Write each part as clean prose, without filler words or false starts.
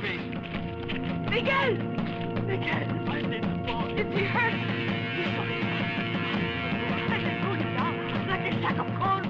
me. Miguel! Miguel! Is he hurt? Halleluja! Like a sack of corn.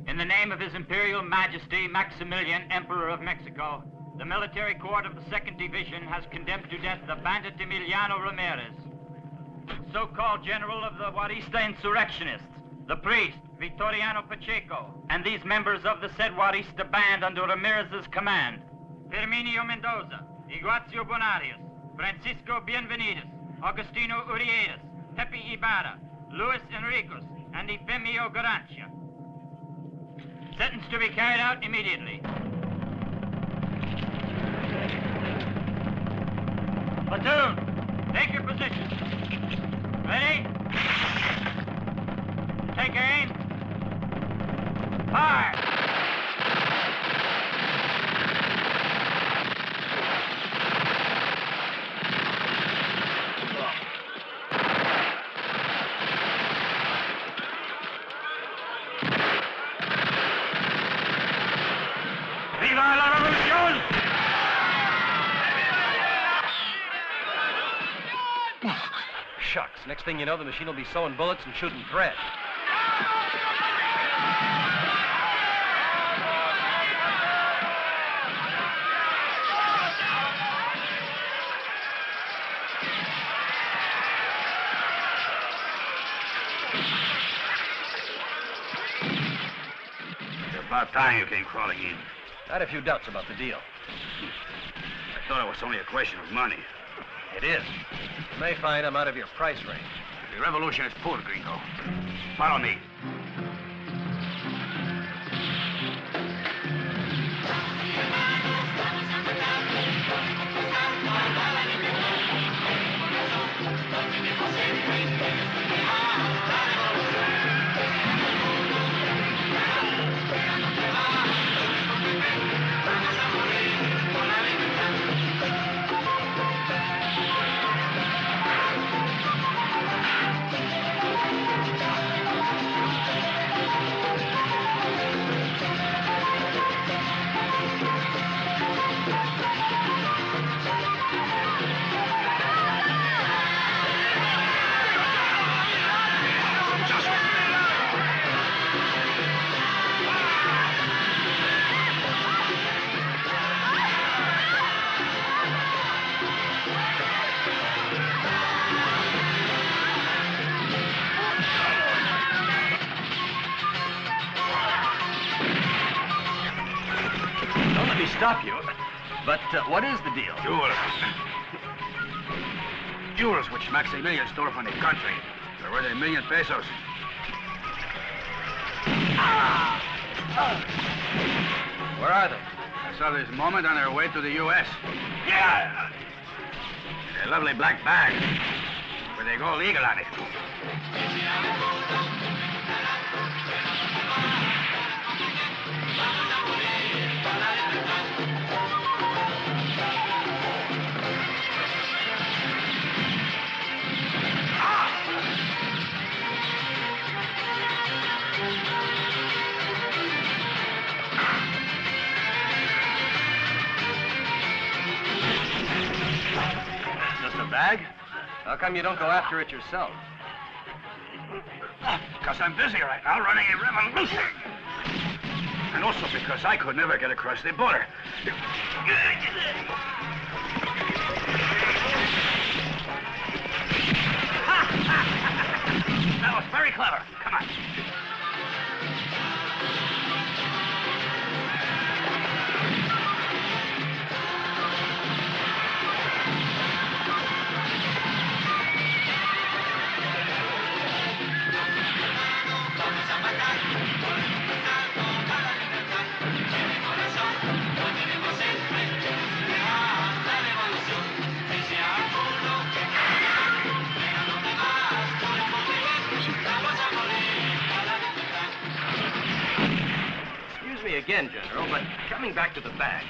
In the name of His Imperial Majesty, Maximilian, Emperor of Mexico, the military court of the 2nd Division has condemned to death the bandit Emiliano Ramirez, so-called general of the Juarista insurrectionists, the priest, Victoriano Pacheco, and these members of the said Juarista band under Ramirez's command: Firminio Mendoza, Iguazio Bonarius, Francisco Bienvenides, Augustino Uriedas, Pepe Ibarra, Luis Enricos, and Efemio Garancia. Sentence to be carried out immediately. Platoon, take your positions. Ready? Take aim. Fire! ¡Viva la revolución! Shucks. Next thing you know, the machine will be sewing bullets and shooting thread. It's about time you came crawling in. I had a few doubts about the deal. I thought it was only a question of money. It is. You may find I'm out of your price range. The revolution is poor, gringo. Follow me. Stop you. But what is the deal? Jewels. Jewels which Maximilian stole from the country. They're worth $1 million pesos. Where are they? saw this moment on their way to the U.S. Yeah! A lovely black bag. Where they go legal on it. Just a bag? How come you don't go after it yourself? Because I'm busy right now running a revolution. And also because I could never get across the border. That was very clever. Come on. Again, General, but coming back to the bag.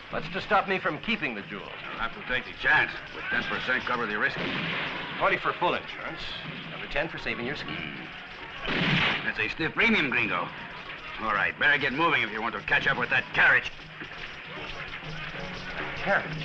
What's to stop me from keeping the jewels? I'll have to take the chance. With 10% cover the risk. 20 for full insurance. Number 10 for saving your skin. That's a stiff premium, gringo. All right, better get moving if you want to catch up with that carriage. Carriage?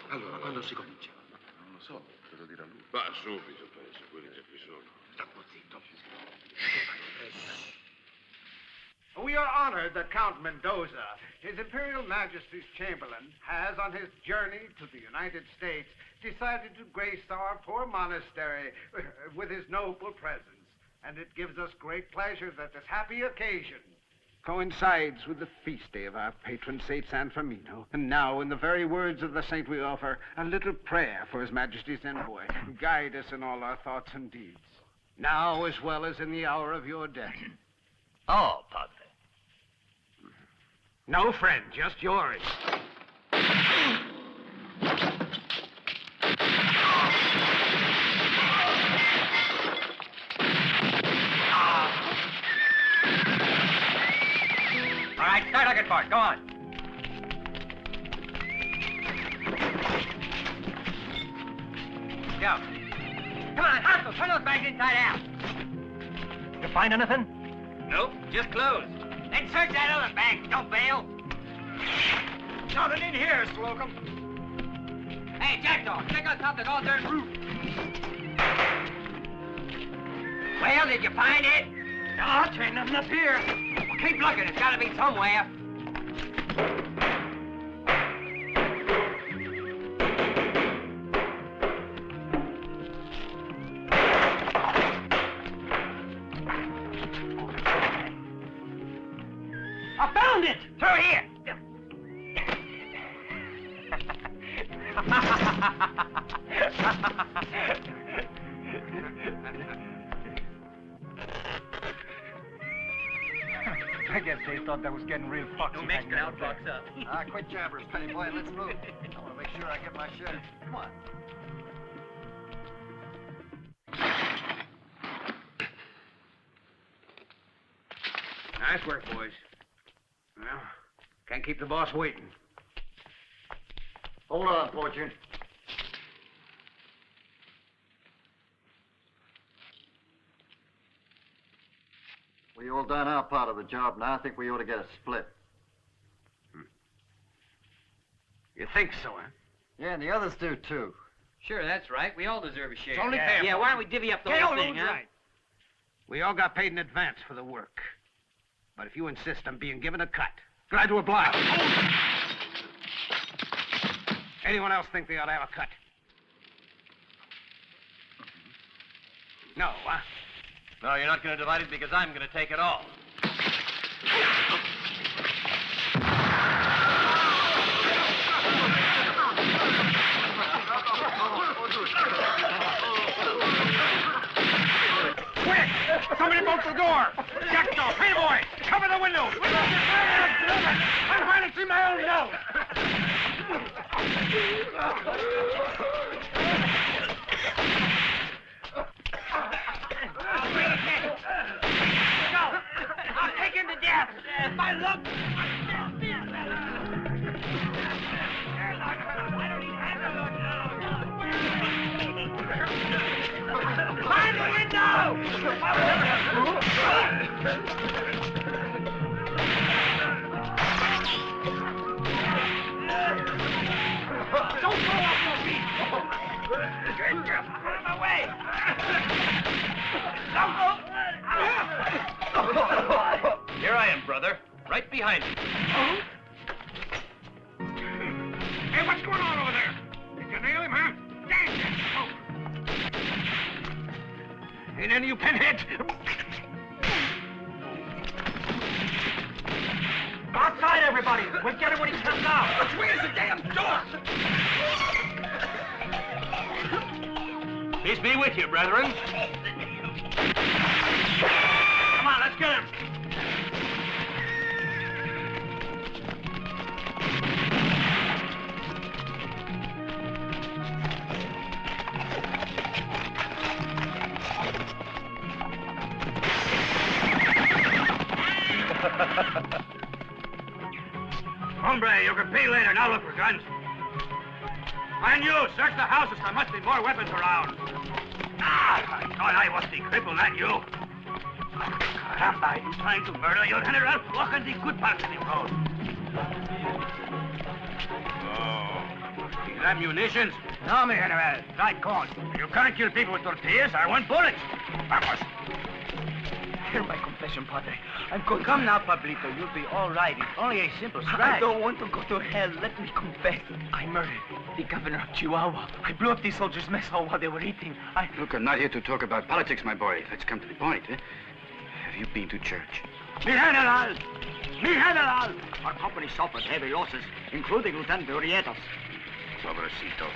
Allora, quando si comincia? Non lo so, te lo dirà lui. Ma subito, penso, quelli che qui sono. Troppo zitto. We are honored that Count Mendoza, His Imperial Majesty's Chamberlain, has, on his journey to the United States, decided to grace our poor monastery with his noble presence. And it gives us great pleasure that this happy occasion coincides with the feast day of our patron Saint San Firmino. And now, in the very words of the saint, we offer a little prayer for His Majesty's envoy. Guide us in all our thoughts and deeds, now as well as in the hour of your death. Oh, Padre. No, friend, just yours. All right, start looking for it. Go on. Go. Come on, Haskell, turn those bags inside out. You find anything? Nope, just closed. Then search that other bag. Don't bail. Nothing in here, Slocum. Hey, Jackdaw, check out top of the goddamn roof. Well, did you find it? No, it ain't nothing up here. Well, keep looking. It's got to be somewhere. I guess they thought that was getting real foxy. Don't make it out, box up. Quit jabbers, Penny boy. Let's move. I want to make sure I get my share. Come on. Nice work, boys. Well, can't keep the boss waiting. Hold on, Fortune. We all done our part of the job. Now I think we ought to get a split. You think so, huh? Yeah, and the others do, too. Sure, that's right. We all deserve a share. It's only fair. Yeah, why don't we divvy up the whole thing, huh? Right. We all got paid in advance for the work. But if you insist on being given a cut, glad to oblige. Anyone else think they ought to have a cut? No, huh? No, you're not going to divide it because I'm going to take it all. Quick! Somebody bolt the door! Jackdaw, hey boy, cover the window! I'm trying to see my own nose! I'll take him to death. My luck. Find the window! Don't go off your feet! Get out of my way! Here I am, brother. Right behind you. Hey, what's going on over there? Did you nail him, huh? Dang that smoke! Ain't any of you pinheads? Outside, everybody! We'll get him when he comes out! Where's the damn door? Peace be with you, brethren. Come on, let's get him. Hombre, you can pay later. Now look for guns. And you, search the houses. There must be more weapons around. I thought I was the cripple, not you. Caramba, are you trying to murder your general? Walk on the good parts of the road. Oh, these ammunitions? No, mi general. Right corn. You can't kill people with tortillas. I want bullets. Vamos. Hear my confession, Padre. I'm going. Come now, Pablito. You'll be all right. It's only a simple scratch. I don't want to go to hell. Let me confess. I murdered the governor of Chihuahua. I blew up the soldiers' mess hall while they were eating. Look, I'm not here to talk about politics, my boy. Let's come to the point, eh? Have you been to church? Mi general! Mi general! Our company suffered heavy losses, including Lieutenant Urietas. Pobrecito.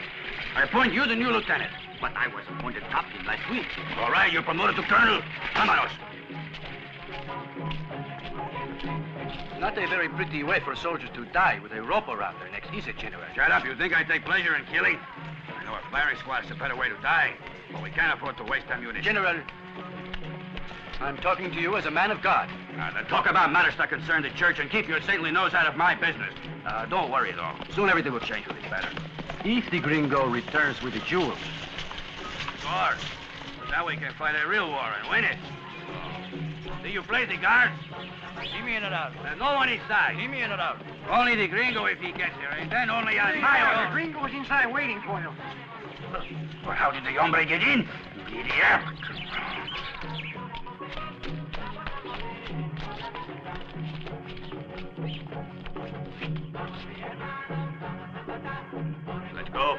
I appoint you the new lieutenant, but I was appointed captain last week. All right, you're promoted to colonel. Vámonos. Not a very pretty way for soldiers to die with a rope around their necks, is it, General? Shut up. You think I take pleasure in killing? I know a firing squad is a better way to die, but we can't afford to waste ammunition. General, I'm talking to you as a man of God. Now, then talk about matters that concern the church and keep your saintly nose out of my business. Don't worry, though. Soon everything will change for the better. If the gringo returns with the jewels. Sure. Now we can fight a real war and win it. See you play the guards? See me in and out. There's no one inside. See me in and out. Only the gringo if he gets here, and then only on my order. The gringo is inside waiting for you. Well, how did the hombre get in? Idiot. Let's go.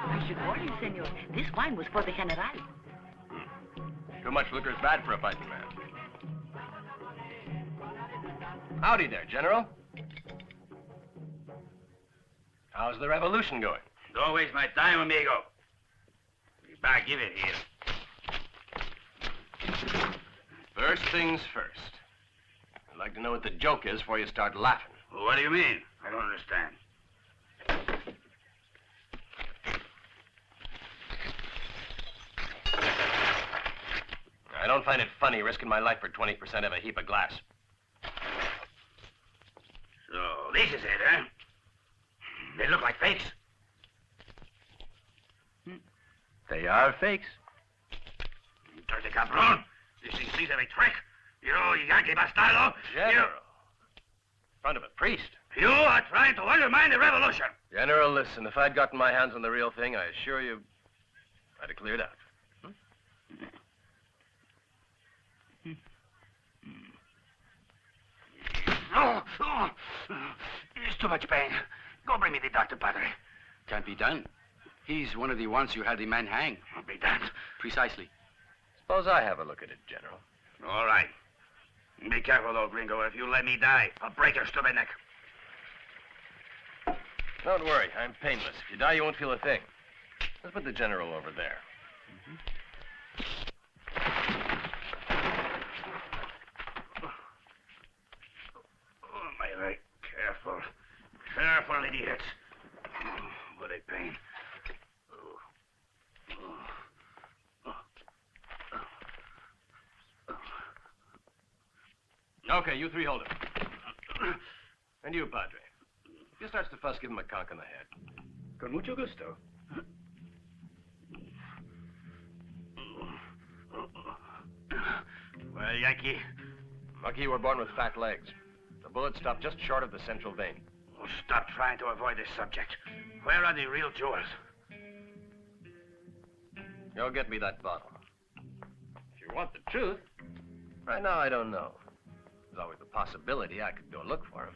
I should warn you, senor. This wine was for the general. Too much liquor is bad for a fighting man. Howdy there, General. How's the revolution going? Don't waste my time, amigo. Be back, give it here. First things first. I'd like to know what the joke is before you start laughing. Well, what do you mean? I don't understand. I don't find it funny risking my life for 20% of a heap of glass. So, this is it, huh? They look like fakes. They are fakes. Dirty cabron. This thing seems to be trick. You Yankee bastardo. General. In front of a priest. You are trying to undermine the revolution. General, listen, if I'd gotten my hands on the real thing, I assure you, I'd have cleared out. Oh, it's too much pain. Go bring me the doctor, Padre. Can't be done. He's one of the ones who had the man hanged. I'll be damned. Precisely. Suppose I have a look at it, General. All right. Be careful, though, gringo. If you let me die, I'll break your stupid neck. Don't worry, I'm painless. If you die, you won't feel a thing. Let's put the General over there. Oh, my leg. Careful. Careful, idiots. Oh, what a pain. Okay, you three hold it. And you, Padre. If he starts to fuss, give him a conk on the head. Con mucho gusto. Well, Yankee. Lucky you were born with fat legs. The bullet stopped just short of the central vein. Oh, stop trying to avoid this subject. Where are the real jewels? You'll get me that bottle. If you want the truth, right now I don't know. There's always the possibility I could go look for him.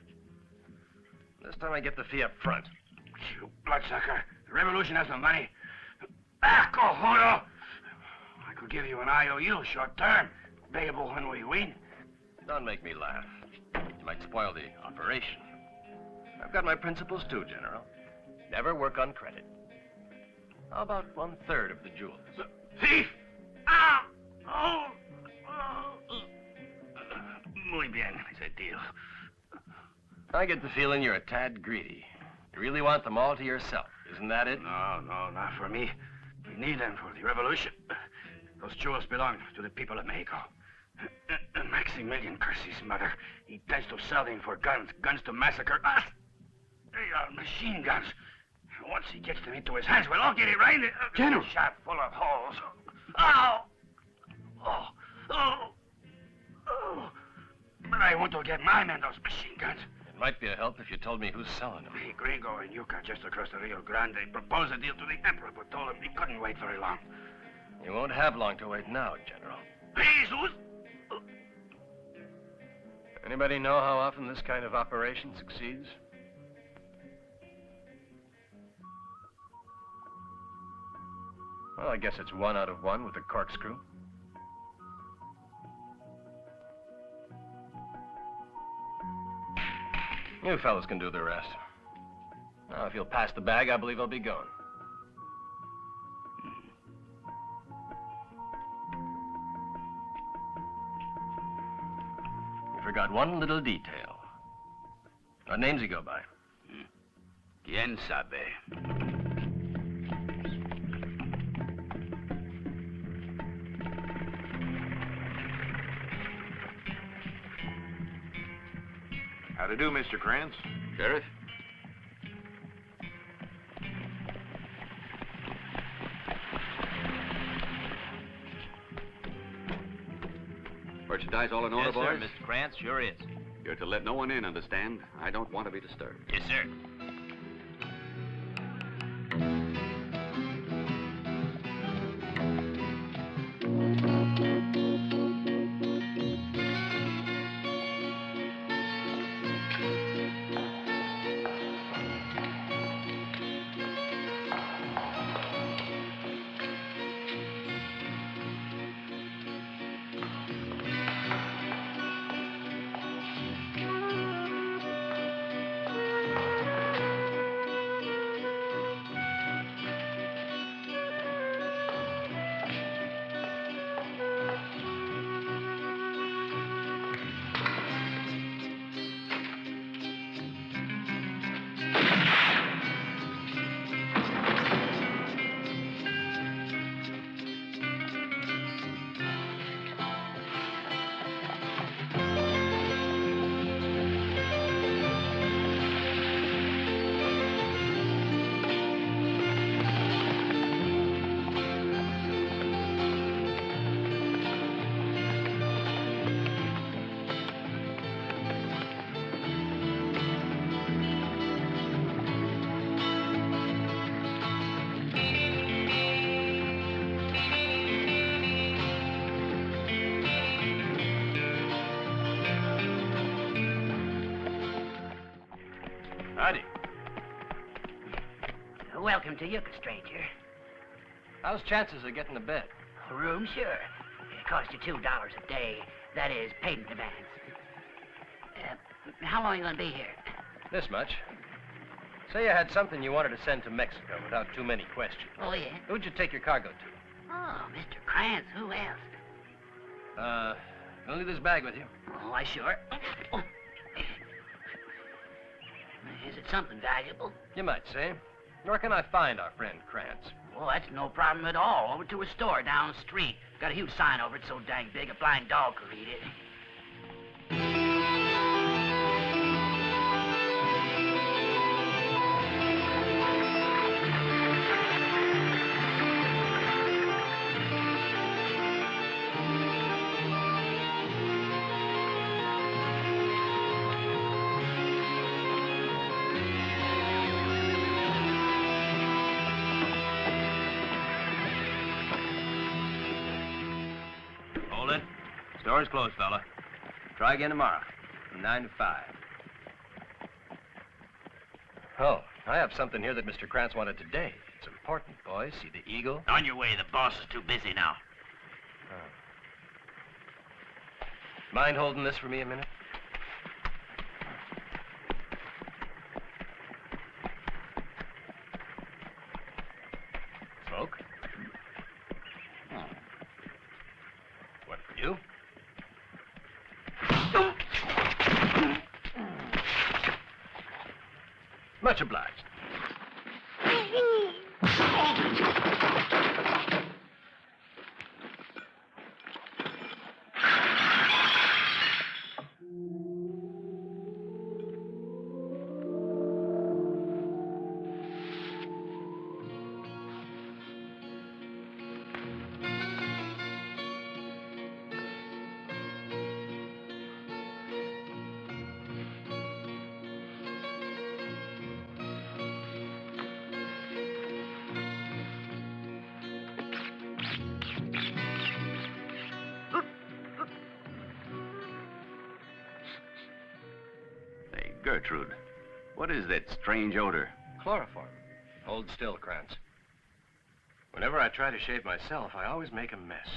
This time I get the fee up front. You bloodsucker. The revolution has no money. Ah, cojono! I could give you an IOU short term. Payable when we win. Don't make me laugh. You might spoil the operation. I've got my principles too, General. Never work on credit. How about 1/3 of the jewels? Thief! Ah! Oh! Muy bien, it's a deal. I get the feeling you're a tad greedy. You really want them all to yourself, isn't that it? No, not for me. We need them for the revolution. Those jewels belong to the people of Mexico. Maximilian, curse his mother. He tends to sell them for guns to massacre us. They are machine guns. Once he gets them into his hands, we'll all get it right in the... General! Shot full of holes. Ow! Oh! Oh! Oh! But I want to get my men those machine guns. It might be a help if you told me who's selling them. Hey, Gringo and Yucca, just across the Rio Grande, proposed a deal to the Emperor, but told him he couldn't wait very long. You won't have long to wait now, General. Jesus! Anybody know how often this kind of operation succeeds? Well, I guess it's 1 out of 1 with a corkscrew. You fellas can do the rest. Now, if you'll pass the bag, I believe I'll be going. You forgot one little detail. What names you go by? Quien sabe? How to do, Mr. Krantz? Sheriff? Merchandise all in order, Yes, sir, boys? Mr. Krantz, sure is. You're to let no one in, understand? I don't want to be disturbed. Yes, sir. Howdy. Welcome to Yucca, stranger. How's chances of getting to bed? Room, sure. It costs you $2 a day. That is, paid in advance. How long are you going to be here? This much. Say you had something you wanted to send to Mexico without too many questions. Oh, yeah? Who'd you take your cargo to? Oh, Mr. Krantz, who else? Gonna leave this bag with you. Oh, I sure. Oh. Is it something valuable? You might say. Where can I find our friend Krantz? Well, that's no problem at all. Over to a store down the street. Got a huge sign over it so dang big a blind dog could read it. Hold it. Store's closed, fella. Try again tomorrow, from 9 to 5. Oh, I have something here that Mr. Krantz wanted today. It's important, boys. See the eagle? On your way. The boss is too busy now. Oh. Mind holding this for me a minute? Smoke? Oh. What for you? Much obliged. Hey, Gertrude, what is that strange odor? Chloroform. Hold still, Krantz. Whenever I try to shave myself, I always make a mess.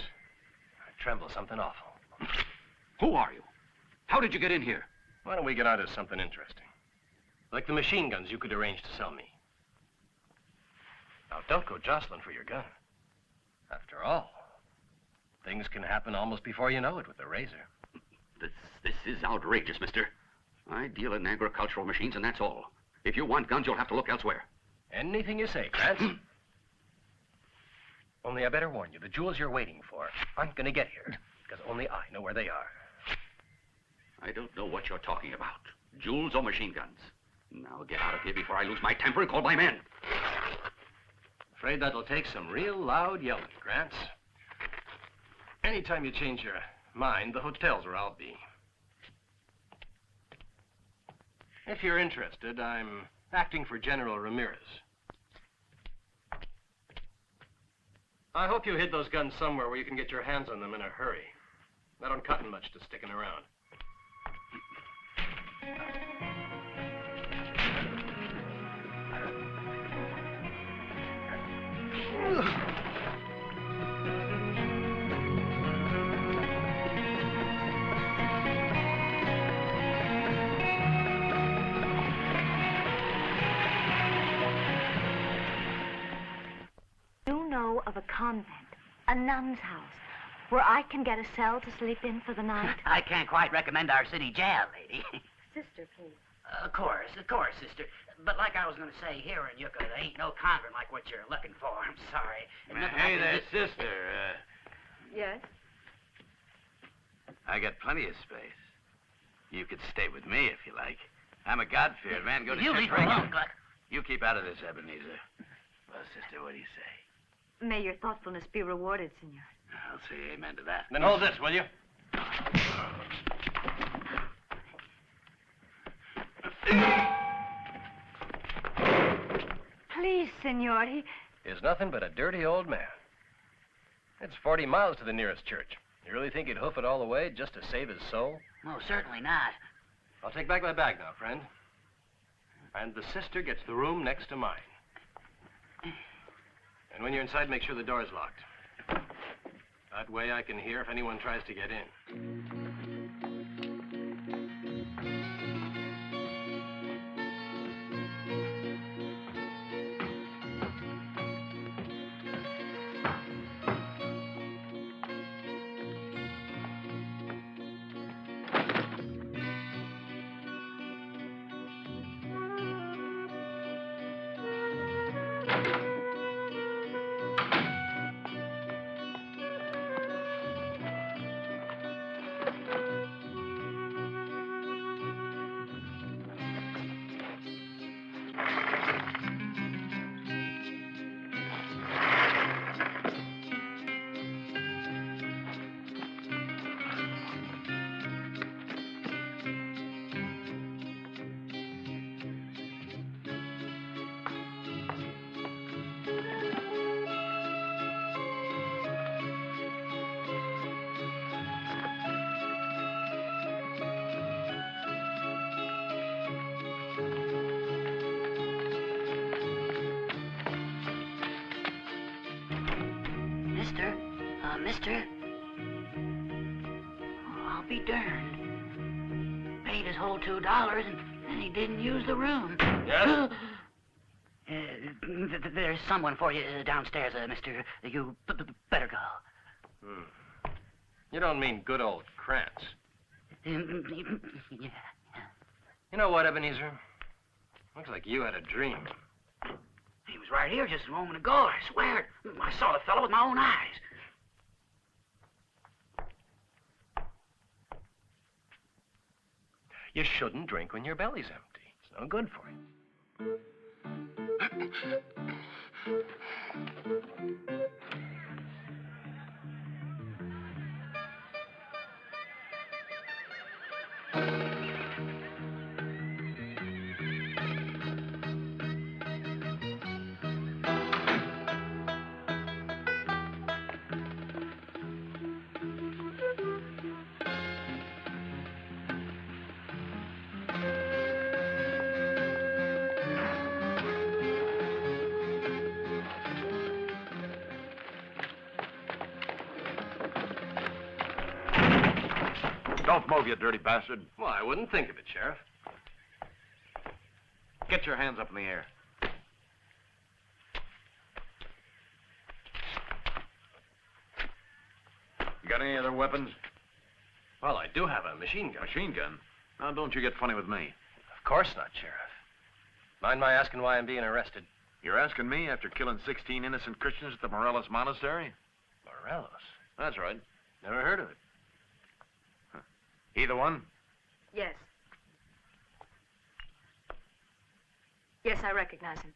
I tremble something awful. Who are you? How did you get in here? Why don't we get on to something interesting? Like the machine guns you could arrange to sell me. Now, don't go jostling for your gun. After all, things can happen almost before you know it with a razor. This is outrageous, mister. I deal in agricultural machines, and that's all. If you want guns, you'll have to look elsewhere. Anything you say, Krantz. Only I better warn you, the jewels you're waiting for aren't going to get here, because only I know where they are. I don't know what you're talking about. Jewels or machine guns. Now get out of here before I lose my temper and call my men. Afraid that'll take some real loud yelling, Krantz. Anytime you change your mind, the hotel's where I'll be. If you're interested, I'm acting for General Ramirez. I hope you hid those guns somewhere where you can get your hands on them in a hurry. I don't cotton much to sticking around. You know of a convent, a nun's house, where I can get a cell to sleep in for the night? I can't quite recommend our city jail, lady. Sister, please. Of course, sister. But like I was going to say, here in Yucca, there ain't no convent like what you're looking for. I'm sorry. Hey there, sister. Yes? I got plenty of space. You could stay with me if you like. I'm a God-feared man. Go to You church leave her regular. alone, Gluck. You keep out of this, Ebenezer. Well, sister, what do you say? May your thoughtfulness be rewarded, senor. I'll say amen to that. Then hold this, will you? Please, senor, He's nothing but a dirty old man. It's 40 miles to the nearest church. You really think he'd hoof it all the way just to save his soul? No, certainly not. I'll take back my bag now, friend. And the sister gets the room next to mine. And when you're inside, make sure the door is locked. That way I can hear if anyone tries to get in. Mister. Oh, I'll be darned. Paid his whole $2 and he didn't use the room. Yes? There's someone for you downstairs, mister. You better go. You don't mean good old Krantz. Yeah. You know what, Ebenezer? Looks like you had a dream. He was right here just a moment ago, I swear. I saw the fellow with my own eyes. You shouldn't drink when your belly's empty. It's no good for you. Don't move, you dirty bastard. Well, I wouldn't think of it, Sheriff. Get your hands up in the air. You got any other weapons? Well, I do have a machine gun. Machine gun? Now, don't you get funny with me. Of course not, Sheriff. Mind my asking why I'm being arrested? You're asking me after killing 16 innocent Christians at the Morelos Monastery? Morelos? That's right. Never heard of it. Either one? Yes. Yes, I recognize him.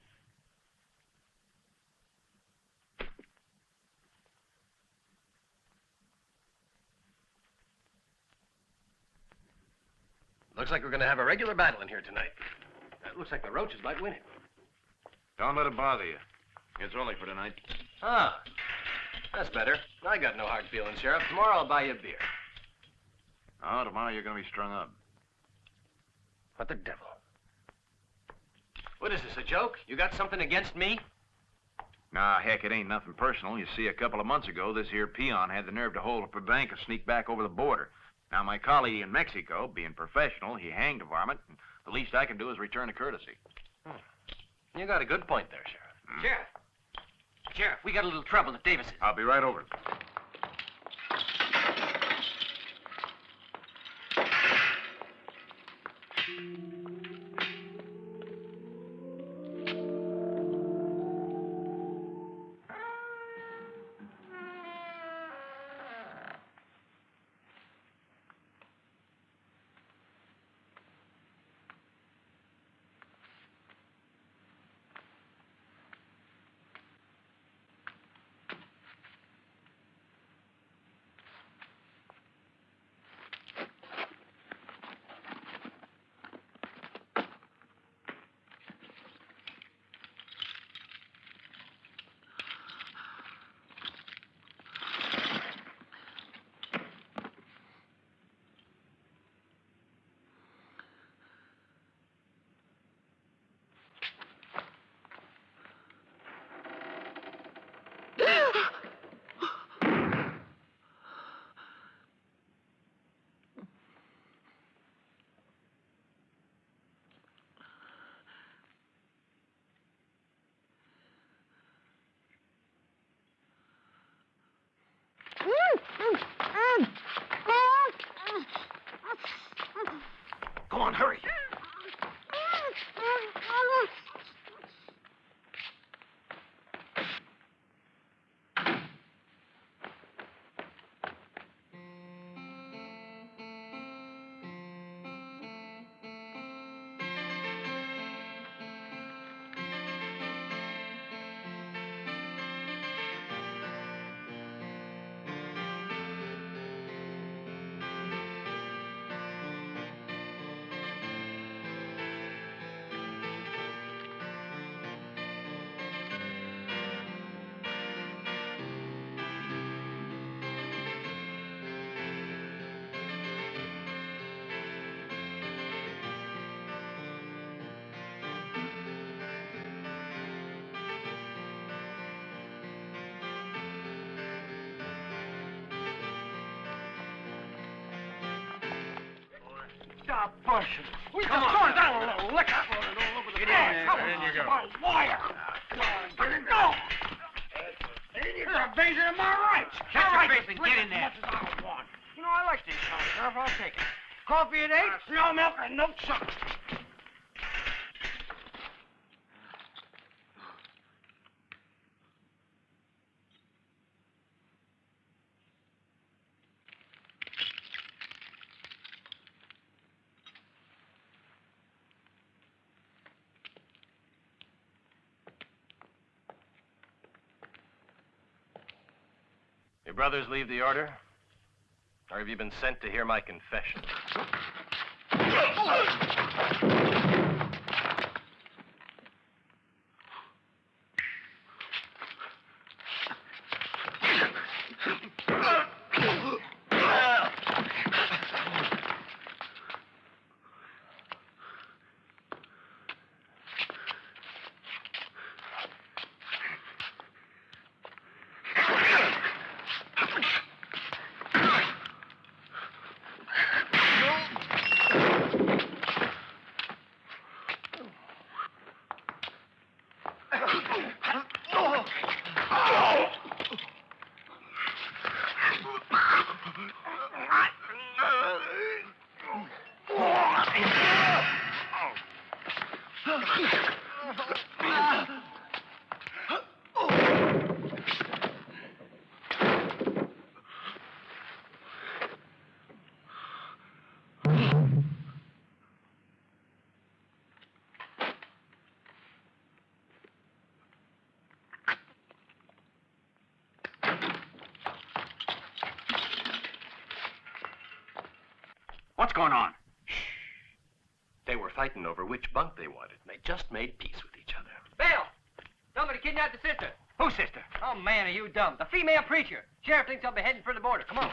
Looks like we're going to have a regular battle in here tonight. It looks like the Roaches might win it. Don't let it bother you. It's only for tonight. Ah, that's better. I got no hard feelings, Sheriff. Tomorrow I'll buy you a beer. Oh, tomorrow you're going to be strung up. What the devil? What is this, a joke? You got something against me? Nah, heck, it ain't nothing personal. You see, a couple of months ago, this here peon had the nerve to hold up a bank and sneak back over the border. Now, my colleague in Mexico, being professional, he hanged a varmint, and the least I can do is return a courtesy. You got a good point there, Sheriff. Sheriff. Sheriff, we got a little trouble at Davis's. I'll be right over. hurry. Stop pushing. We just going down a little liquor. Get in there. In you go. Wire. Get in. Go. You're abasing my rights. Shut your face and get in there. You know, I like these kind of stuff. I'll take it. Coffee at 8, no milk and no sugar. Your brothers leave the order? Or have you been sent to hear my confession? What's going on? Shh. They were fighting over which bunk they wanted, and they just made peace with each other. Bill! Somebody kidnapped the sister. Whose sister? Oh, man, are you dumb? The female preacher. Sheriff thinks I'll be heading for the border. Come on.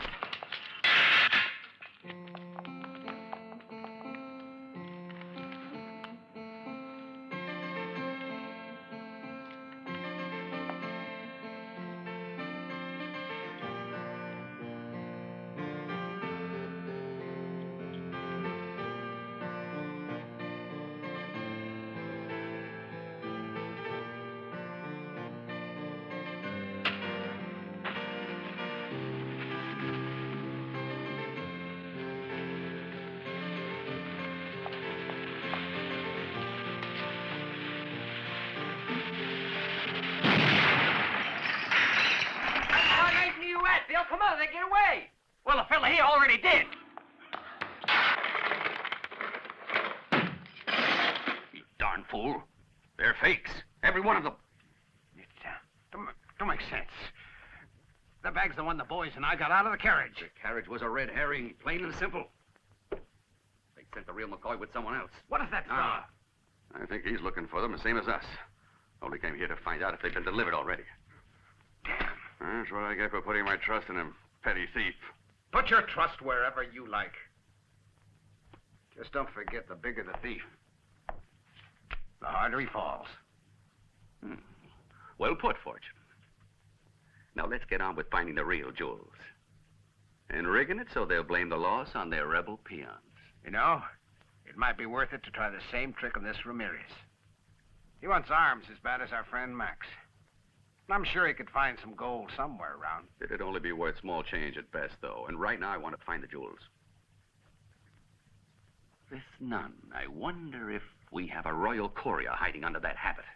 Bill, come on, they get away. Well, the fella here already did. You darn fool. They're fakes. Every one of them. It don't make sense. The bag's the one the boys and I got out of the carriage. The carriage was a red herring, plain and simple. They sent the real McCoy with someone else. What is that fella? I think he's looking for them, the same as us. Only came here to find out if they've been delivered already. Damn. That's what I get for putting my trust in him, petty thief. Put your trust wherever you like. Just don't forget, the bigger the thief, the harder he falls. Well put, Fortune. Now let's get on with finding the real jewels. And rigging it so they'll blame the loss on their rebel peons. You know, it might be worth it to try the same trick on this Ramirez. He wants arms as bad as our friend Max. I'm sure he could find some gold somewhere around. It'd only be worth small change at best, though. And right now I want to find the jewels. This nun, I wonder if we have a royal courier hiding under that habit.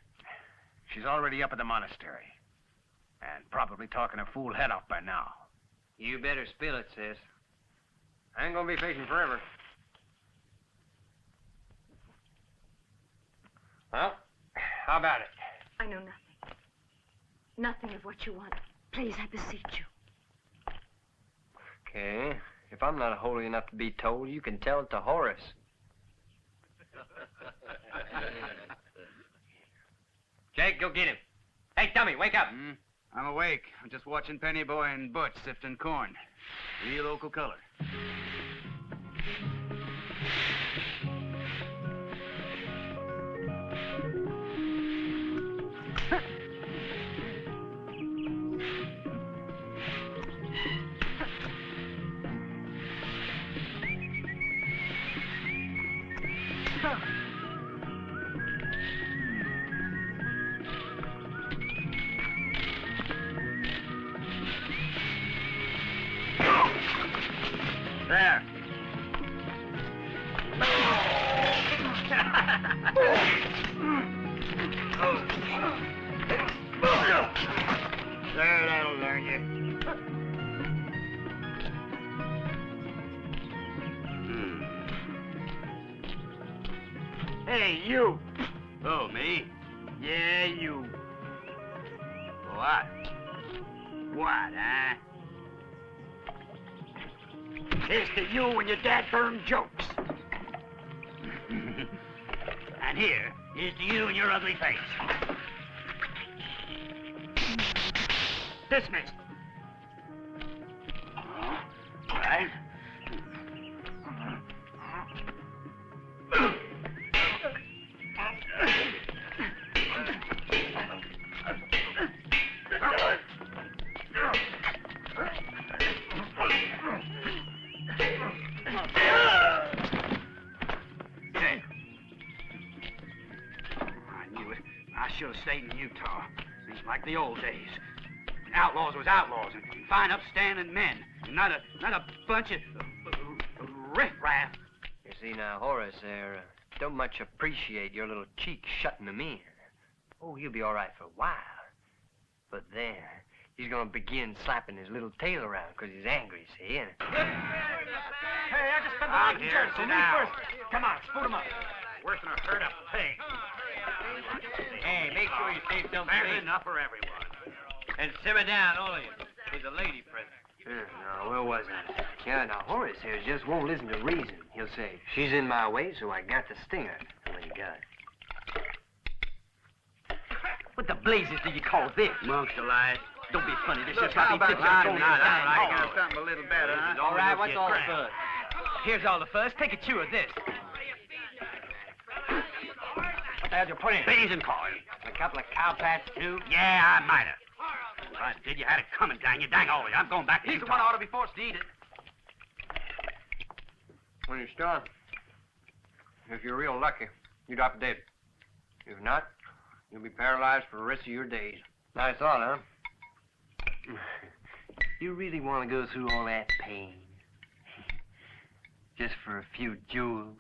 She's already up at the monastery. And probably talking her fool head off by now. You better spill it, sis. I ain't gonna be fishing forever. Well, how about it? I know nothing. Nothing of what you want. Please, I beseech you. Okay. If I'm not holy enough to be told, you can tell it to Horace. Jake, go get him. Hey, Dummy, wake up. I'm awake. I'm just watching Penny Boy and Butch sifting corn. Real local color. There. There, that'll learn you. Hey, you. Oh, me? Yeah, you. What? What, huh? Here's to you and your dad-burned jokes. And here's to you and your ugly face. Dismissed. Right. I should have stayed in Utah. Seems like the old days. When outlaws was outlaws and fine, upstanding men. And not a bunch of riffraff. You see now, Horace there don't much appreciate your little cheek shutting him in. Oh, he'll be all right for a while. But then he's gonna begin slapping his little tail around because he's angry, see? And... Hey, I just spent the night in church, so me first. Come on, spoot him up. Worse than a herd of pigs. Hey, make sure you save some There's enough for everyone. And simmer down, all of you. There's a lady present. Now, where was I? Yeah, now, Horace here just won't listen to reason. He'll say, she's in my way, so I got to sting her. And then he got it. What the blazes do you call this? Monks alive. Don't be funny. This Look, just got how me about fixing that? to throw Now, you that's down. right. Got something a little better, huh? All right, what's all the fuss? Here's all the fuss. Take a chew of this. What the hell did you put in? Beans and corn. A couple of cowpats, too? Yeah, I might have. If I did, you had it coming, dang you. Dang all of you. I'm going back to He's the Utah. one who ought to be forced to eat it. When you start, if you're real lucky, you drop dead. If not, you'll be paralyzed for the rest of your days. Nice thought, huh? You really want to go through all that pain? Just for a few jewels?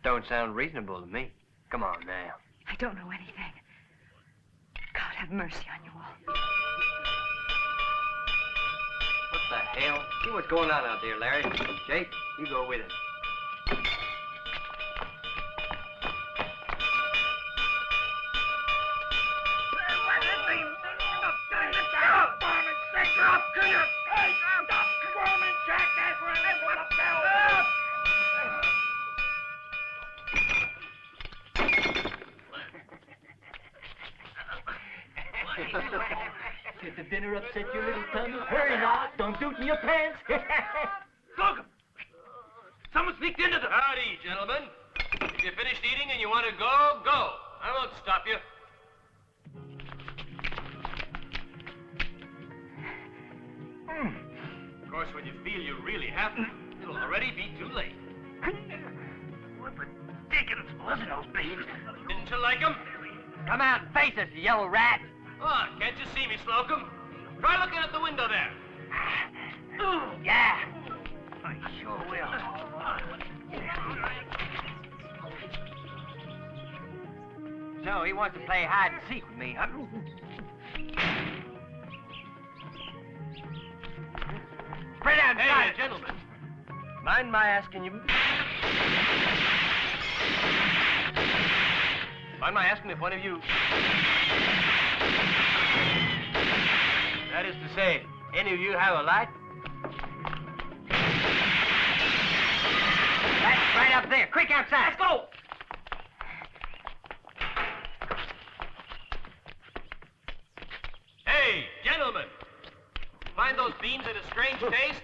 Don't sound reasonable to me. Come on now. I don't know anything. God have mercy on you all. What the hell? See what's going on out there, Larry. Jake, you go with him. Did the dinner upset your little tummy? Hurry now. Don't do it in your pants. Look! Someone sneaked into the... Howdy, gentlemen. If you're finished eating and you want to go, go. I won't stop you. Of course, when you feel you really have to, it'll already be too late. What ridiculous wasn't those beans? Didn't you like them? Come out and face us, you yellow rat. Oh, can't you see me, Slocum? Try looking at the window there. Yeah. I sure will. So he wants to play hide and seek with me, huh? Spread out, Hey, gentlemen. Mind my asking you... Mind my asking if one of you... That is to say, any of you have a light? That's right up there. Quick, outside. Let's go. Hey, gentlemen! Find those beans in a strange taste?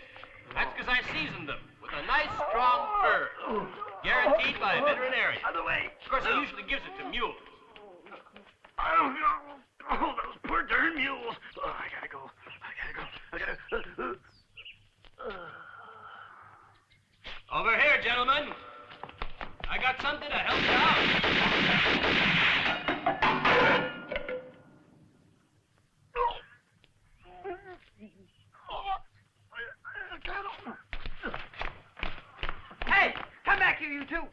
That's because I seasoned them with a nice, strong fur. Guaranteed by a veterinarian. Other way. Of course, he usually gives it to mules. Oh, those poor darn mules. Oh, I gotta go. Over here, gentlemen. I got something to help you out. Hey, come back here, you two.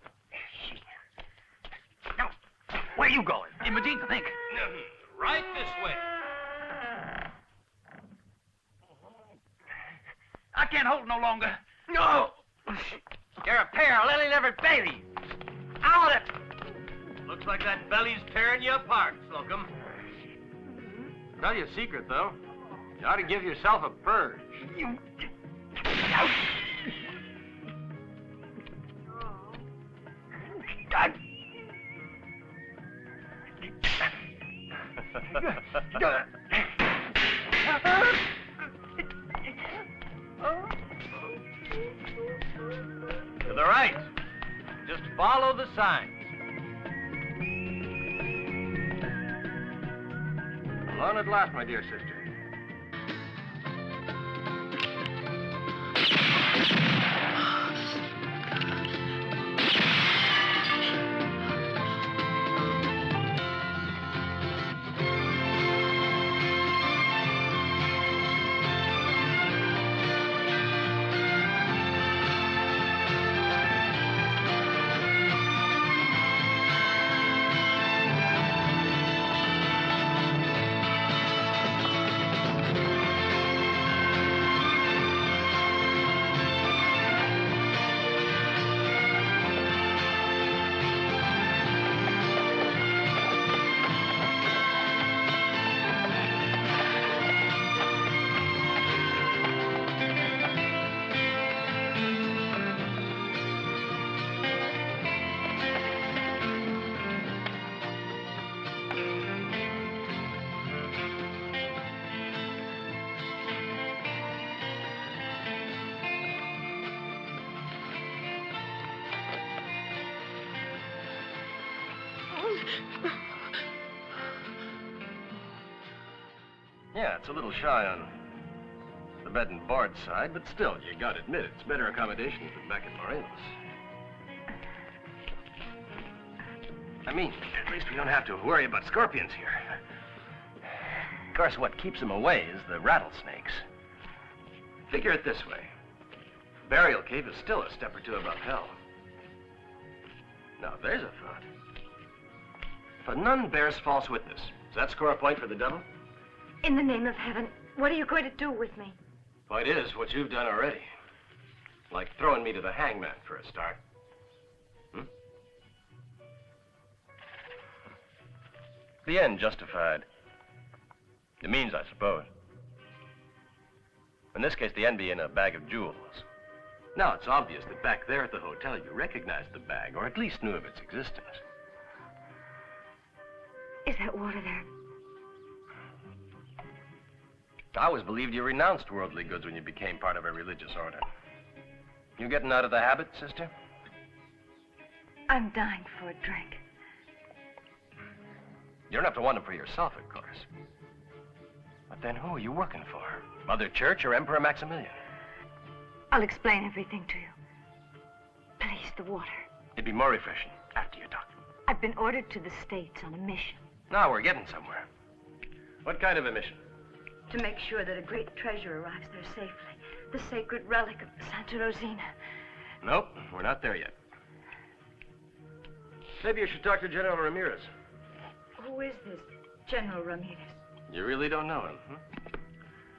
No. Where are you going? In Medina, I think. Right this way. I can't hold no longer. No! You're a pair of lily-livered babies. Out of it! Looks like that belly's tearing you apart, Slocum. Tell you a secret, though. You ought to give yourself a purge. To the right. Just follow the signs. On at last, my dear sister. Yeah, it's a little shy on the bed and board side, but still, you gotta admit, it's better accommodations than back at Morelos. I mean, at least we don't have to worry about scorpions here. Of course, what keeps them away is the rattlesnakes. Figure it this way. Burial Cave is still a step or two above hell. Now, there's a thought. If a nun bears false witness, does that score a point for the devil? In the name of heaven, what are you going to do with me? Point is, what you've done already. Like throwing me to the hangman for a start. The end justified the means, I suppose. In this case, the end being a bag of jewels. Now, it's obvious that back there at the hotel, you recognized the bag, or at least knew of its existence. Is that water there? I always believed you renounced worldly goods when you became part of a religious order. You getting out of the habit, sister? I'm dying for a drink. You don't have to want them for yourself, of course. But then who are you working for? Mother Church or Emperor Maximilian? I'll explain everything to you. Please, the water. It'd be more refreshing after you talk. I've been ordered to the States on a mission. Now we're getting somewhere. What kind of a mission? To make sure that a great treasure arrives there safely. The sacred relic of Santa Rosina. Nope, we're not there yet. Maybe you should talk to General Ramirez. Who is this General Ramirez? You really don't know him, huh?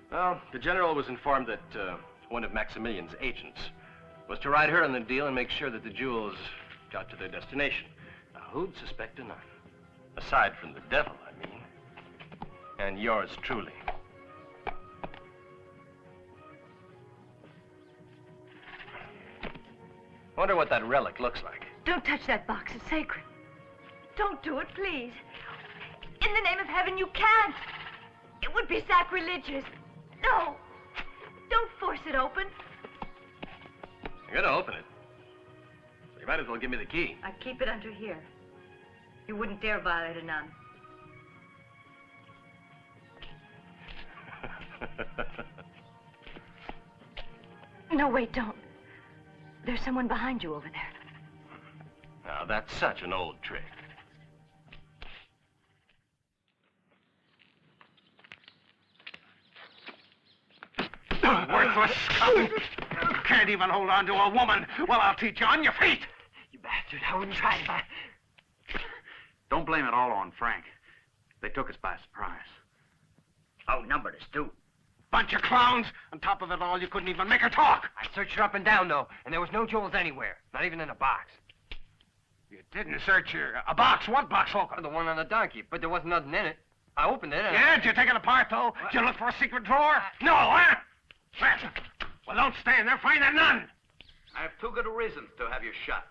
Well, the general was informed that one of Maximilian's agents was to ride her on the deal and make sure that the jewels got to their destination. Now, who'd suspect another? Aside from the devil, I mean. And yours truly. Wonder what that relic looks like. Don't touch that box. It's sacred. Don't do it, please. In the name of heaven, you can't. It would be sacrilegious. No. Don't force it open. You're gonna open it. So you might as well give me the key. I keep it under here. You wouldn't dare violate a nun. No, wait, don't. There's someone behind you over there. Now, that's such an old trick. Worthless scum! You can't even hold on to a woman. Well, I'll teach you on your feet. You bastard, I wouldn't try to buy... Don't blame it all on Frank. They took us by surprise. Outnumbered us, too. Bunch of clowns. On top of it all, you couldn't even make her talk. I searched her up and down, though, and there was no jewels anywhere. Not even in a box. You didn't search a box? What box, Holcomb? The one on the donkey, but there wasn't nothing in it. I opened it and... Yeah, did you take it apart, though? Did you look for a secret drawer? No, huh? Well, don't stand there. Find that nun. I have two good reasons to have you shot.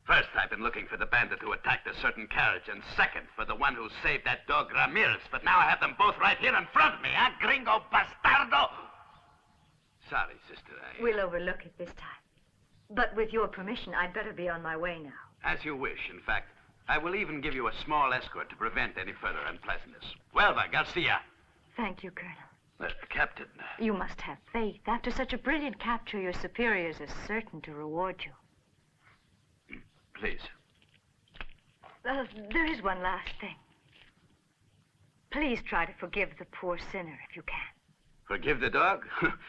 First, I've been looking for the bandit who attacked a certain carriage, and second, for the one who saved that dog Ramirez. But now I have them both right here in front of me, huh, gringo bastardo? Sorry, sister, We'll overlook it this time. But with your permission, I'd better be on my way now. As you wish. In fact, I will even give you a small escort to prevent any further unpleasantness. Huelva, Garcia. Thank you, Colonel. Captain. You must have faith. After such a brilliant capture, your superiors are certain to reward you. Please. There is one last thing. Please try to forgive the poor sinner if you can. Forgive the dog?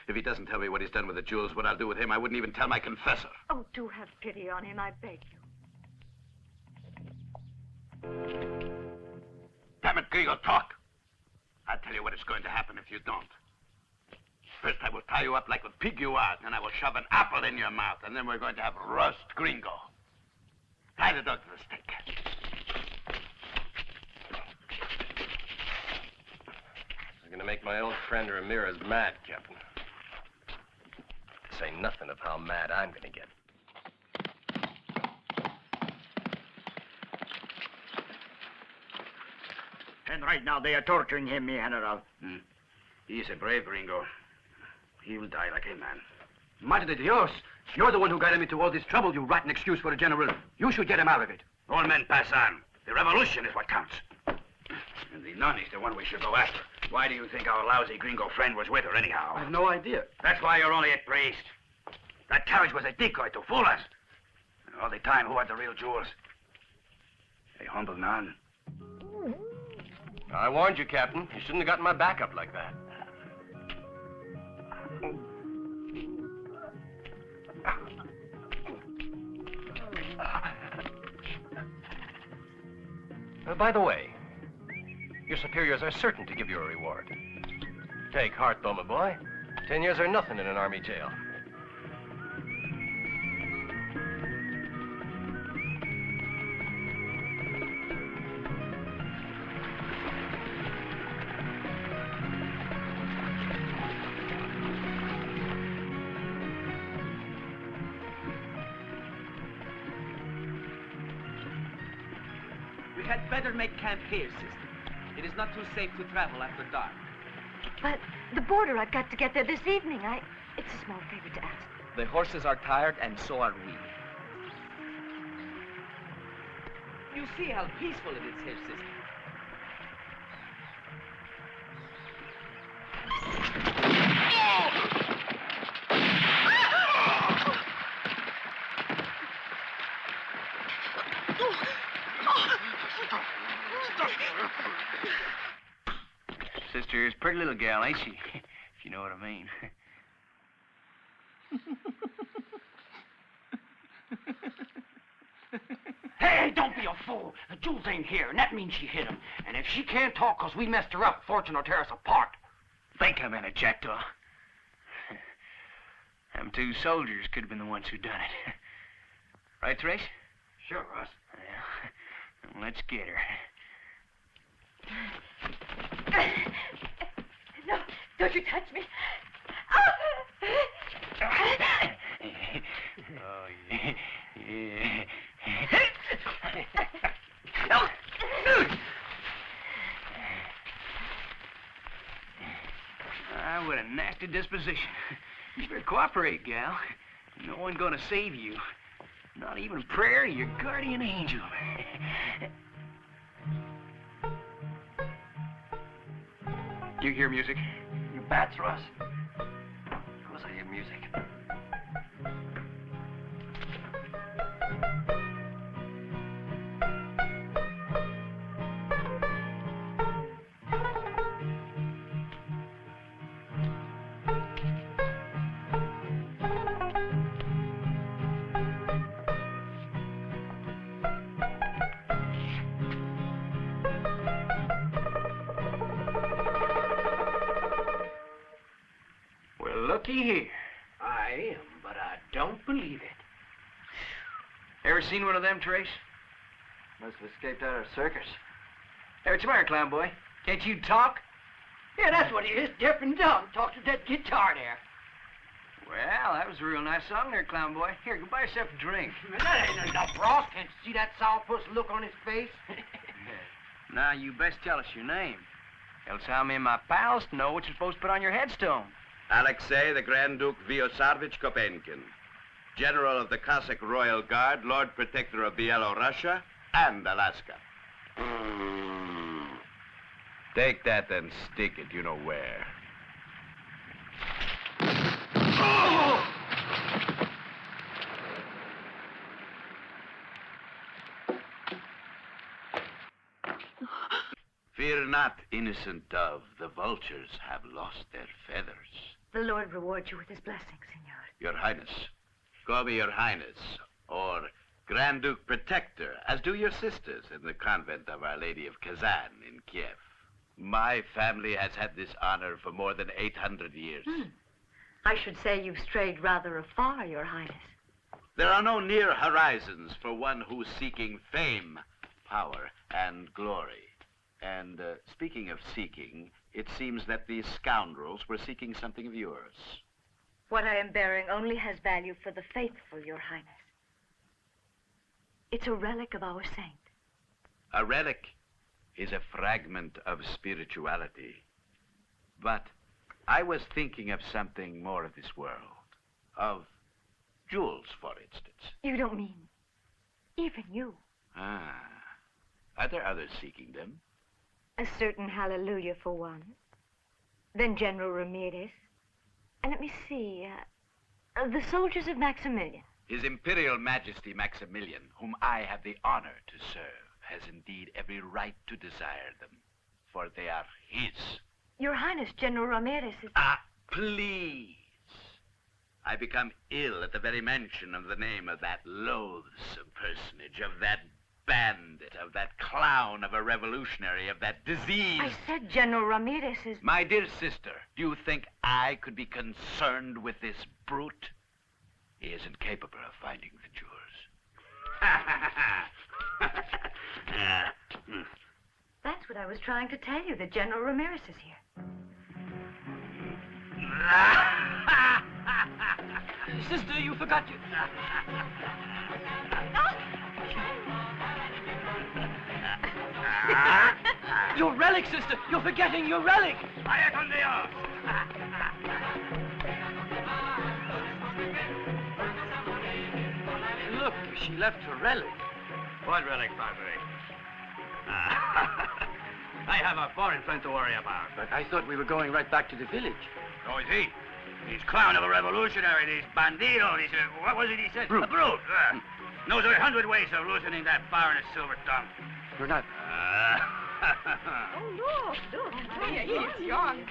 If he doesn't tell me what he's done with the jewels, what I'll do with him, I wouldn't even tell my confessor. Oh, do have pity on him, I beg you. Damn it, Gringo, talk. I'll tell you what is going to happen if you don't. First, I will tie you up like a pig you are, then I will shove an apple in your mouth, and then we're going to have roast Gringo. Tie the dog to the stake. You're gonna make my old friend Ramirez mad, Captain. Say nothing of how mad I'm gonna get. And right now they are torturing him, mi general. He's a brave gringo. He will die like a man. Madre de Dios! You're the one who got him into all this trouble, you rotten excuse for a general. You should get him out of it. All men pass on. The revolution is what counts. And the nun is the one we should go after. Why do you think our lousy gringo friend was with her, anyhow? I have no idea. That's why you're only a priest. That carriage was a decoy to fool us. And all the time, who had the real jewels? A humble nun. I warned you, Captain. You shouldn't have gotten my back up like that. By the way, your superiors are certain to give you a reward. Take heart, though, my boy. 10 years are nothing in an army jail. We had better make camp here, sister. It is not too safe to travel after dark. But the border, I've got to get there this evening. It's a small favor to ask. The horses are tired, and so are we. You see how peaceful it is here, sister. Sister is a pretty little gal, ain't she? If you know what I mean. Hey! Hey, don't be a fool. Jules ain't here, and that means she hit him. And if she can't talk 'cause we messed her up, fortune will tear us apart. Think a minute, Jackdaw. Them two soldiers could have been the ones who done it. Right, Trace? Sure, Russ. Well, let's get her. No, don't you touch me. Oh, yeah. Yeah. I would have nasty disposition. You better cooperate, gal. No one gonna save you. Not even prayer, your guardian angel. You hear music? You bats, Russ. Of course I hear music. Looky here. I am, but I don't believe it. Ever seen one of them, Trace? Must have escaped out of a circus. Hey, what's the matter, clown boy? Can't you talk? Yeah, that's what he is, deaf and dumb. Talks with that guitar there. Well, that was a real nice song there, clown boy. Here, go buy yourself a drink. That ain't enough, Ross. Can't you see that sourpuss look on his face? Now, you best tell us your name. Else how me and my pals know what you're supposed to put on your headstone. Alexei the Grand Duke Vyosarvich Kopenkin, General of the Cossack Royal Guard, Lord Protector of Bielorussia and Alaska. Take that and stick it, you know where. Fear not, innocent dove. The vultures have lost their feathers. The Lord reward you with his blessing, Senor. Your Highness. Call me Your Highness, or Grand Duke Protector, as do your sisters in the convent of Our Lady of Kazan in Kiev. My family has had this honor for more than 800 years. I should say you've strayed rather afar, Your Highness. There are no near horizons for one who's seeking fame, power, and glory. And speaking of seeking, it seems that these scoundrels were seeking something of yours. What I am bearing only has value for the faithful, Your Highness. It's a relic of our saint. A relic is a fragment of spirituality. But I was thinking of something more of this world. Of jewels, for instance. You don't mean even you? Ah. Are there others seeking them? A certain Halleluja, for one. Then General Ramirez. And let me see, the soldiers of Maximilian. His Imperial Majesty Maximilian, whom I have the honor to serve, has indeed every right to desire them, for they are his. Your Highness, General Ramirez is... Ah, please. I become ill at the very mention of the name of that loathsome personage, of that bandit, of that clown of a revolutionary, of that disease. I said General Ramirez is... My dear sister, do you think I could be concerned with this brute? He isn't capable of finding the jewels. That's what I was trying to tell you, that General Ramirez is here. Sister, you forgot you... Your relic, sister! You're forgetting your relic! Vaya con Dios! Look, she left her relic. What relic, Padre? I have a foreign friend to worry about. But I thought we were going right back to the village. Oh, is he? He's clown of a revolutionary, he's bandido, he's what was it he said? Brute. A brute. Knows 100 ways of loosening that foreigner's silver tongue. We're not... Oh, look. He's young.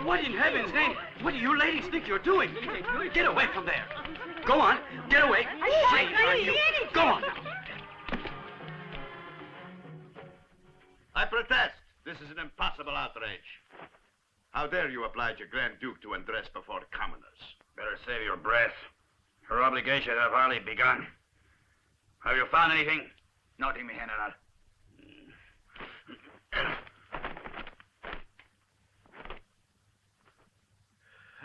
What in heaven's name? What do you ladies think you're doing? Get away from there. Go on. Get away. Shame on you. Go on. I protest. This is an impossible outrage. How dare you oblige a Grand Duke to undress before commoners? Better save your breath. Her obligations have hardly begun. Have you found anything? Nothing, mi general.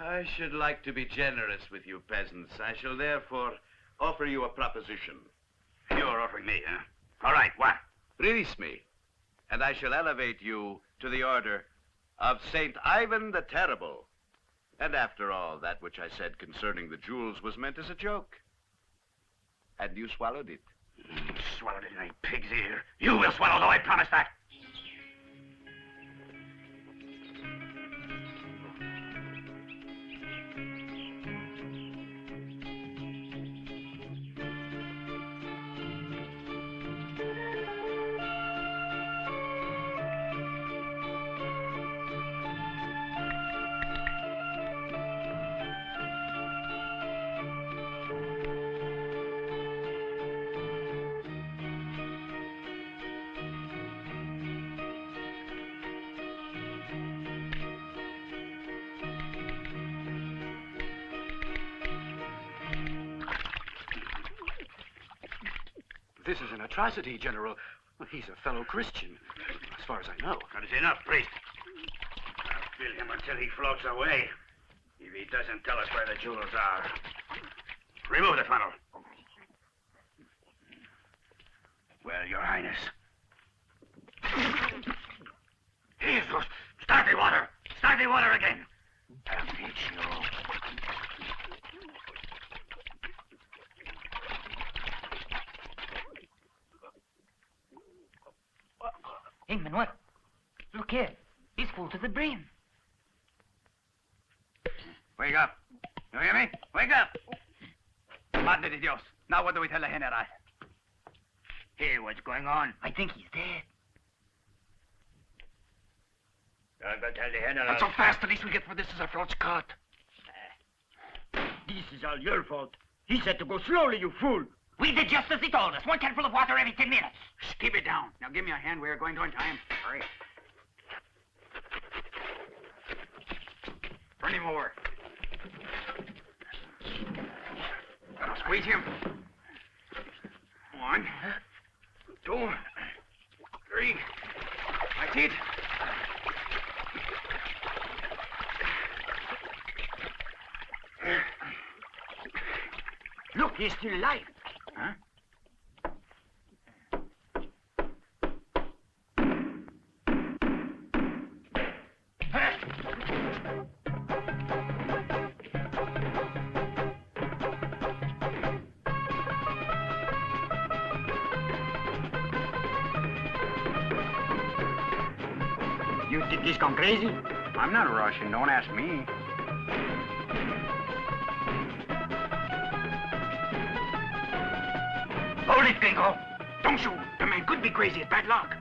I should like to be generous with you peasants. I shall therefore offer you a proposition. You're offering me, huh? All right, what? Release me, and I shall elevate you to the order of Saint Ivan the Terrible. And after all, that which I said concerning the jewels was meant as a joke. And you swallowed it. Swallowed it in a pig's ear. You will swallow, though, I promise that. This is an atrocity, General. Well, he's a fellow Christian, as far as I know. That is enough, priest. I'll fill him until he floats away. If he doesn't tell us where the jewels are. Remove the funnel. Well, Your Highness. Jesus! Start the water! Start the water again! I'll teach you. Ingman, what? Look here. He's full to the brim. Wake up. You hear me? Wake up! Madre de Dios. Now what do we tell the general? Hear what's going on. I think he's dead. Don't go tell the general. Not so fast. The least we get for this is our throats cut. This is all your fault. He said to go slowly, you fool. We did just as he told us. 1 canful of water every 10 minutes. Shh, keep it down. Now give me a hand. We are going to untie him. Hurry. Turn him over. Now squeeze him. 1, 2, 3. That's it. Look, he's still alive. Huh? You think he's gone crazy? I'm not Russian. Don't ask me. Hold it, Gringo. Don't shoot. The man could be crazy. It's bad luck.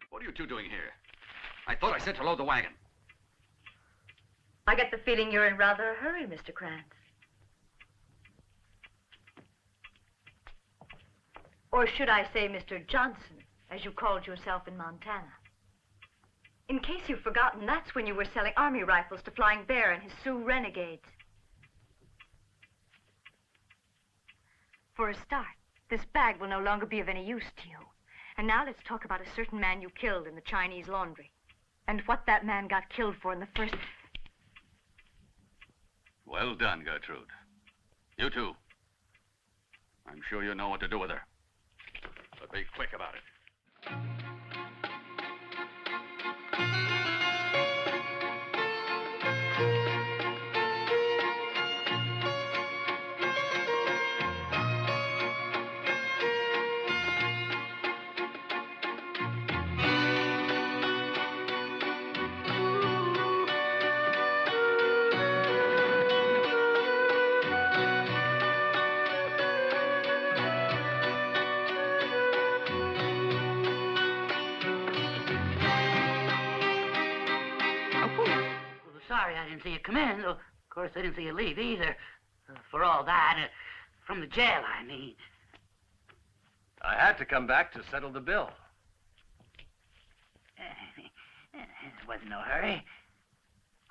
What are you two doing here? I thought I said to load the wagon. get the feeling you're in rather a hurry, Mr. Krantz. Or should I say Mr. Johnson, as you called yourself in Montana. In case you've forgotten, that's when you were selling army rifles to Flying Bear and his Sioux renegades. For a start, this bag will no longer be of any use to you. And now let's talk about a certain man you killed in the Chinese laundry. And what that man got killed for in the first... Well done, Gertrude. You too. I'm sure you know what to do with her. But be quick about it. Sorry I didn't see you come in, though, of course, I didn't see you leave either. For all that, from the jail, I mean. I had to come back to settle the bill. It wasn't no hurry.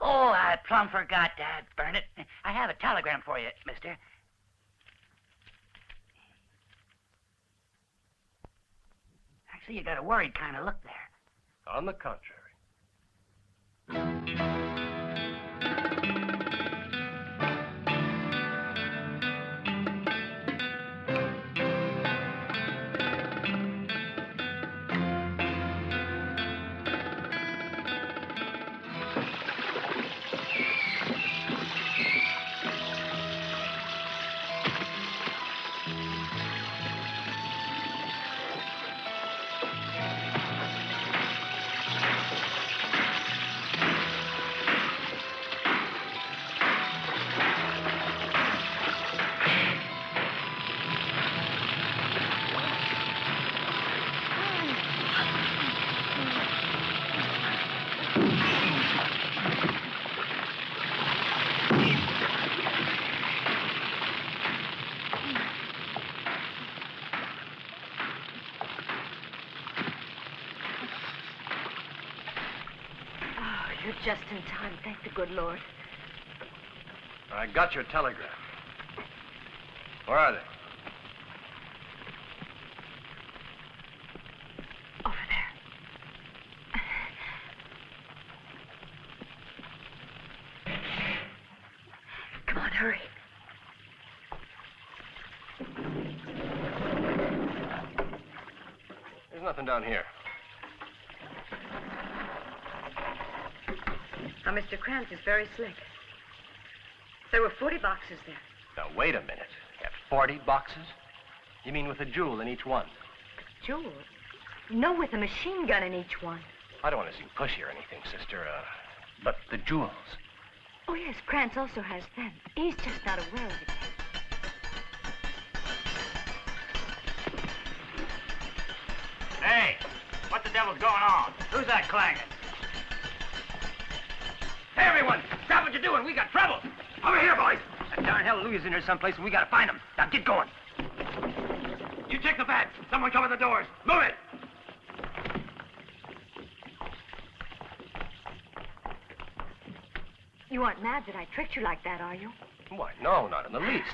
Oh, I plumb forgot, Dad. Burn it. I have a telegram for you, mister. Actually, you got a worried kind of look there. On the contrary. You're just in time, thank the good Lord. I got your telegram. Where are they? Over there. Come on, hurry. There's nothing down here. Now, Mr. Krantz is very slick. There were 40 boxes there. Now, wait a minute. You have 40 boxes? You mean with a jewel in each one? Jewels? No, with a machine gun in each one. I don't want to seem pushy or anything, sister, but the jewels. Oh, yes, Krantz also has them. He's just not aware of it. Hey, what the devil's going on? Who's that clanging? Hey, everyone! Stop what you're doing. We got trouble. Over here, boys. That darn Halleluja's in there someplace, and we gotta find him. Now, get going. You check the vats. Someone cover the doors. Move it! You aren't mad that I tricked you like that, are you? Why, no, not in the least.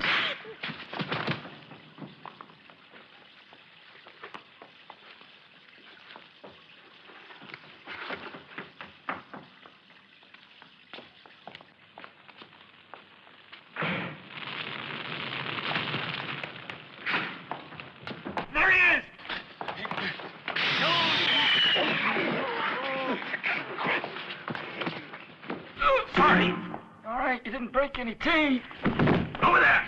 There he is! Sorry. All right, you didn't break any teeth. Over there!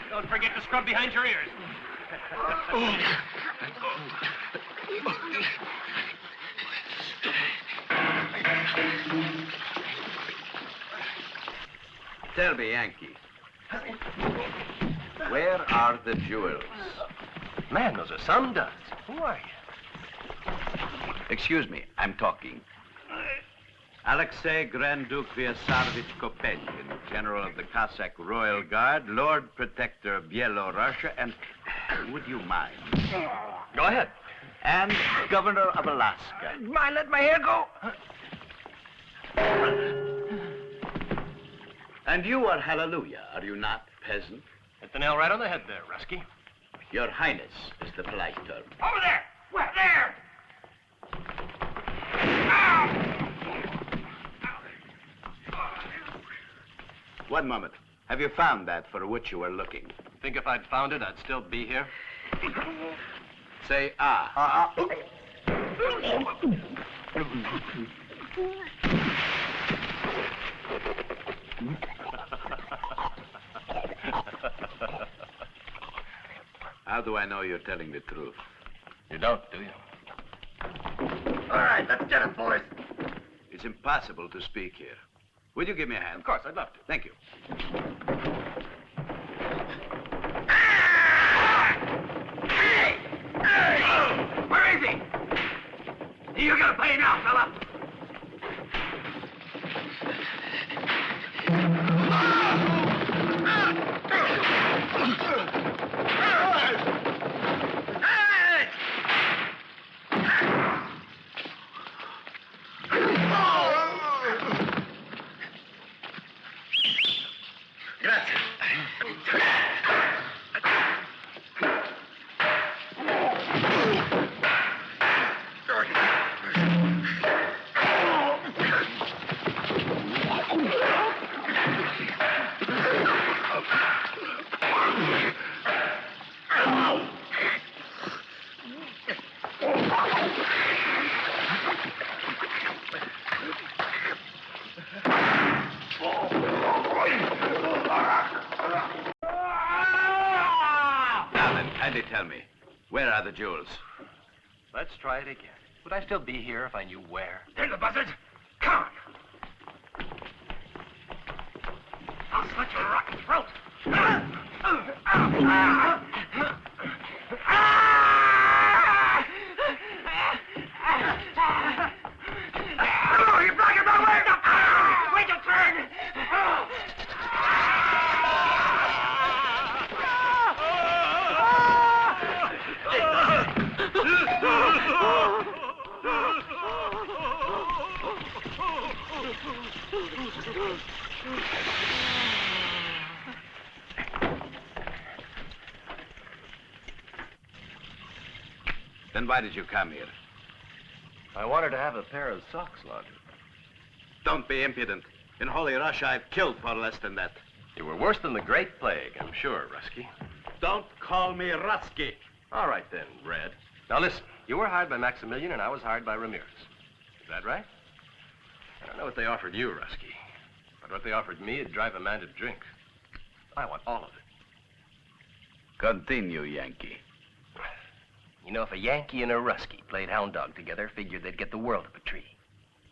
Don't forget to scrub behind your ears. Tell me, Yankee, where are the jewels? Man, those are some duds. Who are you? Excuse me, I'm talking. Alexei Grand Duke Vyasarovich Kopenkin, General of the Cossack Royal Guard, Lord Protector of Byelorussia, and would you mind? Go ahead. And Governor of Alaska. Mind let my hair go? And you are Halleluja, are you not, peasant? Hit the nail right on the head there, Rusky. Your Highness is the polite term. Over there! Where? There! One moment. Have you found that for which you were looking? Think if I'd found it, I'd still be here? Say ah. How do I know you're telling the truth? You don't, do you? All right, let's get it, boys. It's impossible to speak here. Will you give me a hand? Of course, I'd love to. Thank you. Where is he? You're gonna pay now, fella. Kindly tell me, where are the jewels? Let's try it again. Would I still be here if I knew where? There's the buzzards. Come on. I'll slit your rotten throat. You're blocking my way. Wait your turn. Then why did you come here? I wanted to have a pair of socks laundered. Don't be impudent. In Holy Russia, I've killed for less than that. You were worse than the Great Plague, I'm sure, Rusky. Don't call me Rusky. All right, then, Red. Now, listen. You were hired by Maximilian, and I was hired by Ramirez. Is that right? I don't know what they offered you, Rusky. But what they offered me would drive a man to drink. I want all of it. Continue, Yankee. You know, if a Yankee and a Rusky played hound dog together, figured they'd get the world of a tree.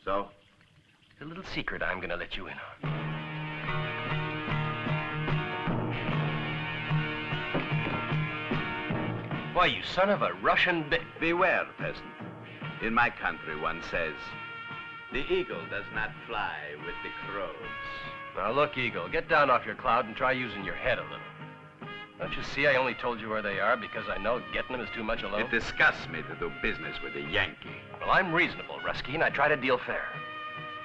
So? It's a little secret I'm gonna let you in on. Why, you son of a Russian Beware, peasant. In my country, one says, the eagle does not fly with the crows. Now, look, Eagle, get down off your cloud and try using your head a little. Don't you see I only told you where they are because I know getting them is too much alone? It disgusts me to do business with a Yankee. Well, I'm reasonable, Rusky, and I try to deal fair.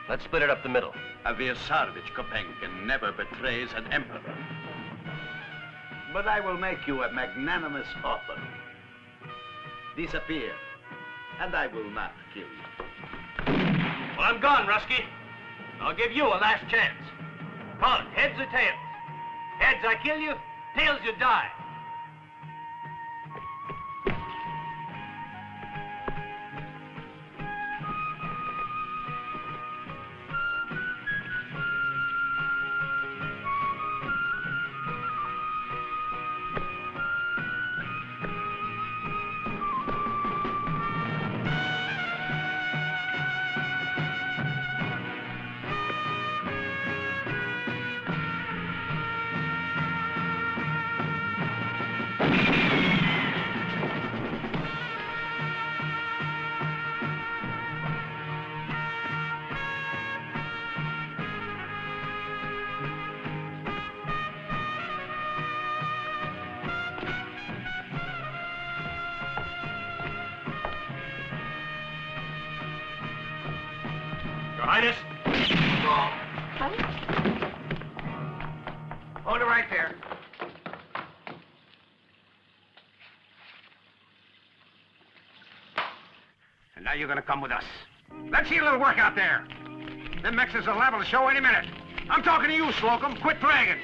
Let's split it up the middle. A Vyasarovich Kopenkin never betrays an emperor. But I will make you a magnanimous offer. Disappear, and I will not kill you. Well, I'm gone, Rusky. I'll give you a last chance. Call it heads or tails. Heads, I kill you. Tails, you die. Your Highness? Hold it right there. And now you're gonna come with us. Let's see a little work out there. Them Mexicans will level the show any minute. I'm talking to you, Slocum. Quit dragging.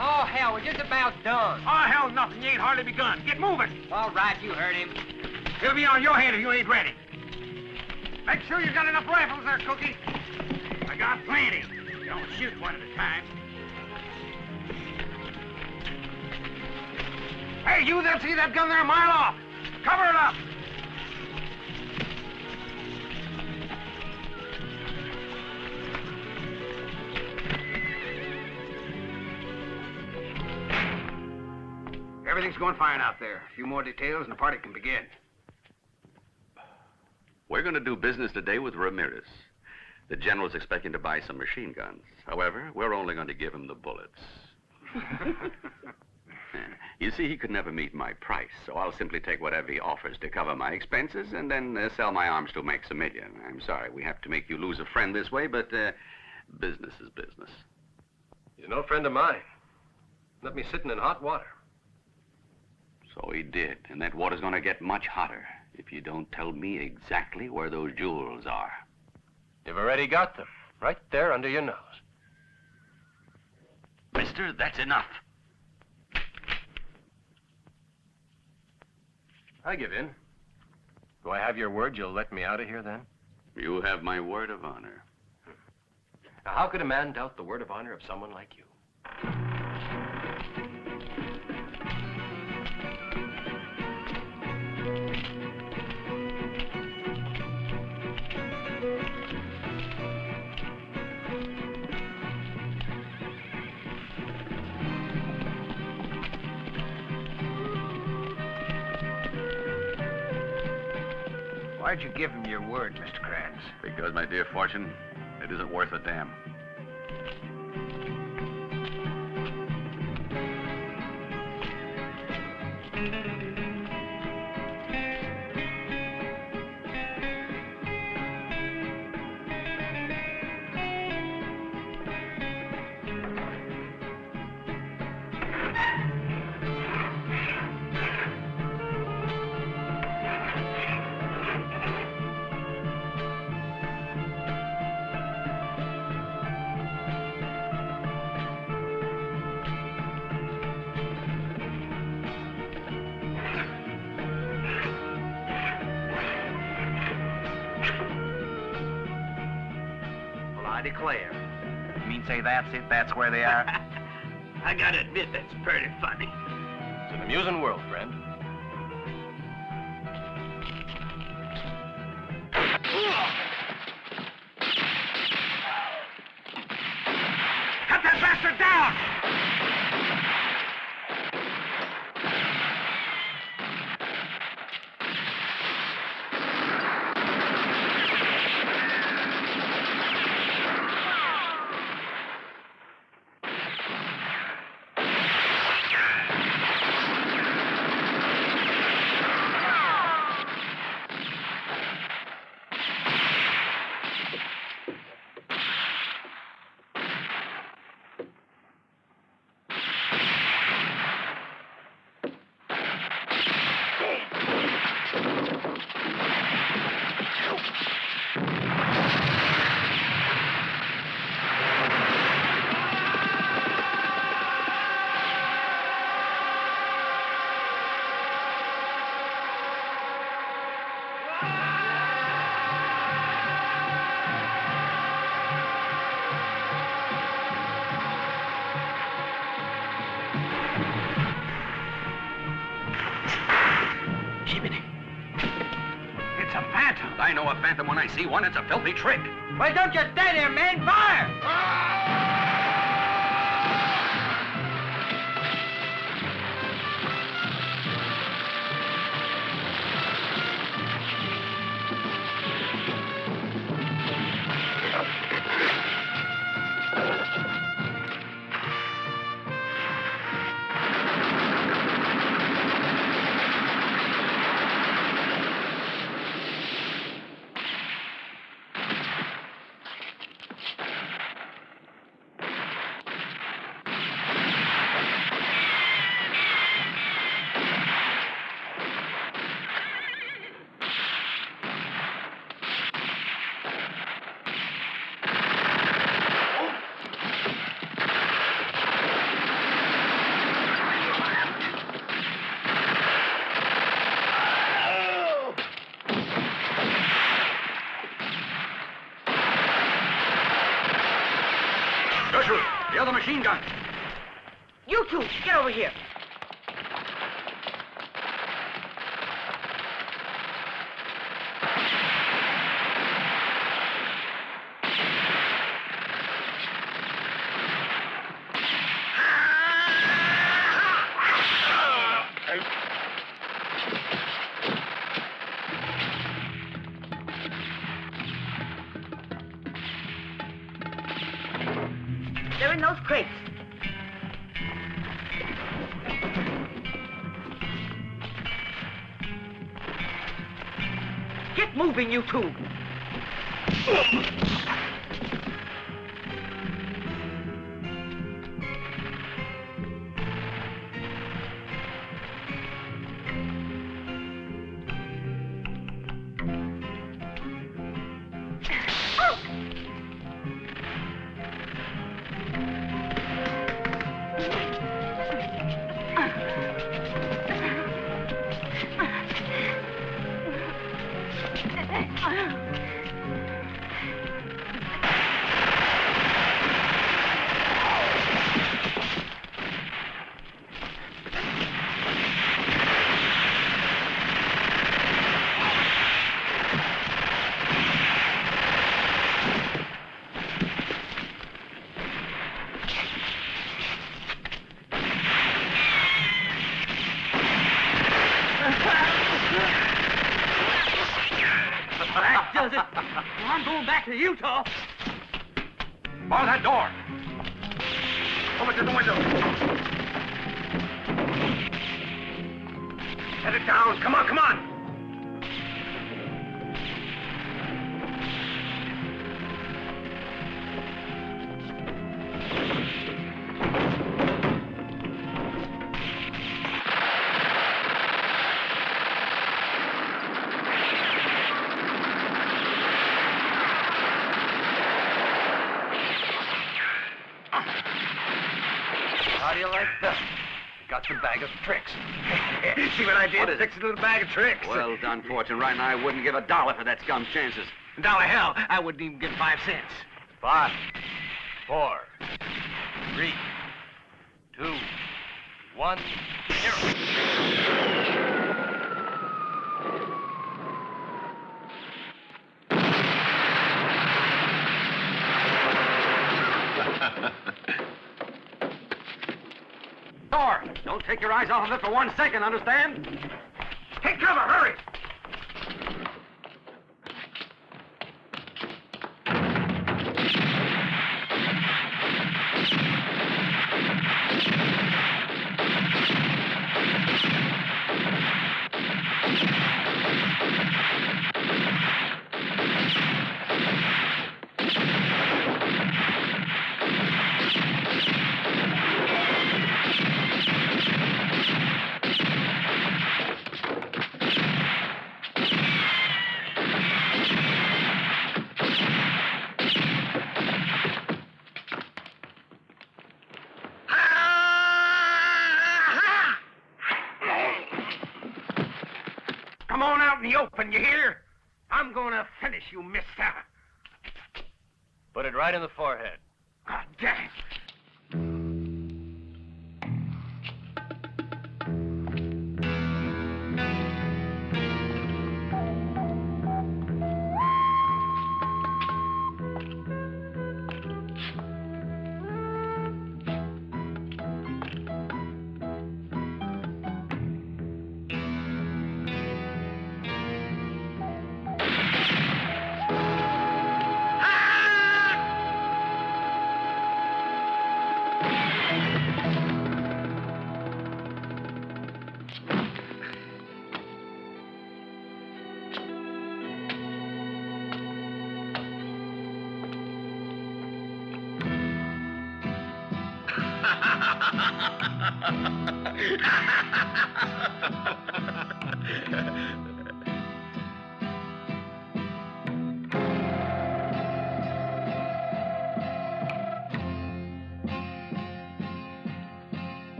Oh, hell, we're just about done. Oh, hell, nothing. You ain't hardly begun. Get moving. All right, you heard him. It'll be on your head if you ain't ready. Make sure you got enough rifles there, Cookie. I got plenty. Don't shoot one at a time. Hey, you that see that gun there a mile off. Cover it up. Everything's going fine out there. A few more details and the party can begin. We're going to do business today with Ramirez. The general's expecting to buy some machine guns. However, we're only going to give him the bullets. You see, he could never meet my price, so I'll simply take whatever he offers to cover my expenses and then sell my arms to Maximilian. I'm sorry we have to make you lose a friend this way, but business is business. You're no friend of mine. Left me sitting in hot water. So he did, and that water's going to get much hotter if you don't tell me exactly where those jewels are. You've already got them, right there under your nose. Mister, that's enough. I give in. Do I have your word you'll let me out of here, then? You have my word of honor. Now, how could a man doubt the word of honor of someone like you? Why'd you give him your word, Mr. Kranz? Because, my dear Fortune, it isn't worth a damn. I declare. You mean say that's it? That's where they are? I gotta admit, that's pretty funny. It's an amusing world, friend. Cut that bastard down! I know a phantom when I see one. It's a filthy trick. Well, don't you stay there, man. Fire! Gertrude, the other machine gun. You two, get over here. They're in those crates. Get moving, you two. That does it. Well, I'm going back to Utah. Bar that door. Pull it to the window. Set it down. Come on, come on. How do you like that? Got the bag of tricks. See what I did? Six little bag of tricks. Well done, Fortune. Right now, I wouldn't give $1 for that scum's chances. $1 hell, I wouldn't even give 5 cents. 5, 4, 3, 2, 1, 0. Door! Don't take your eyes off of it for 1 second, understand? Take cover, hurry! Come on out in the open, you hear? I'm gonna finish you, mister. Put it right in the forehead. God damn.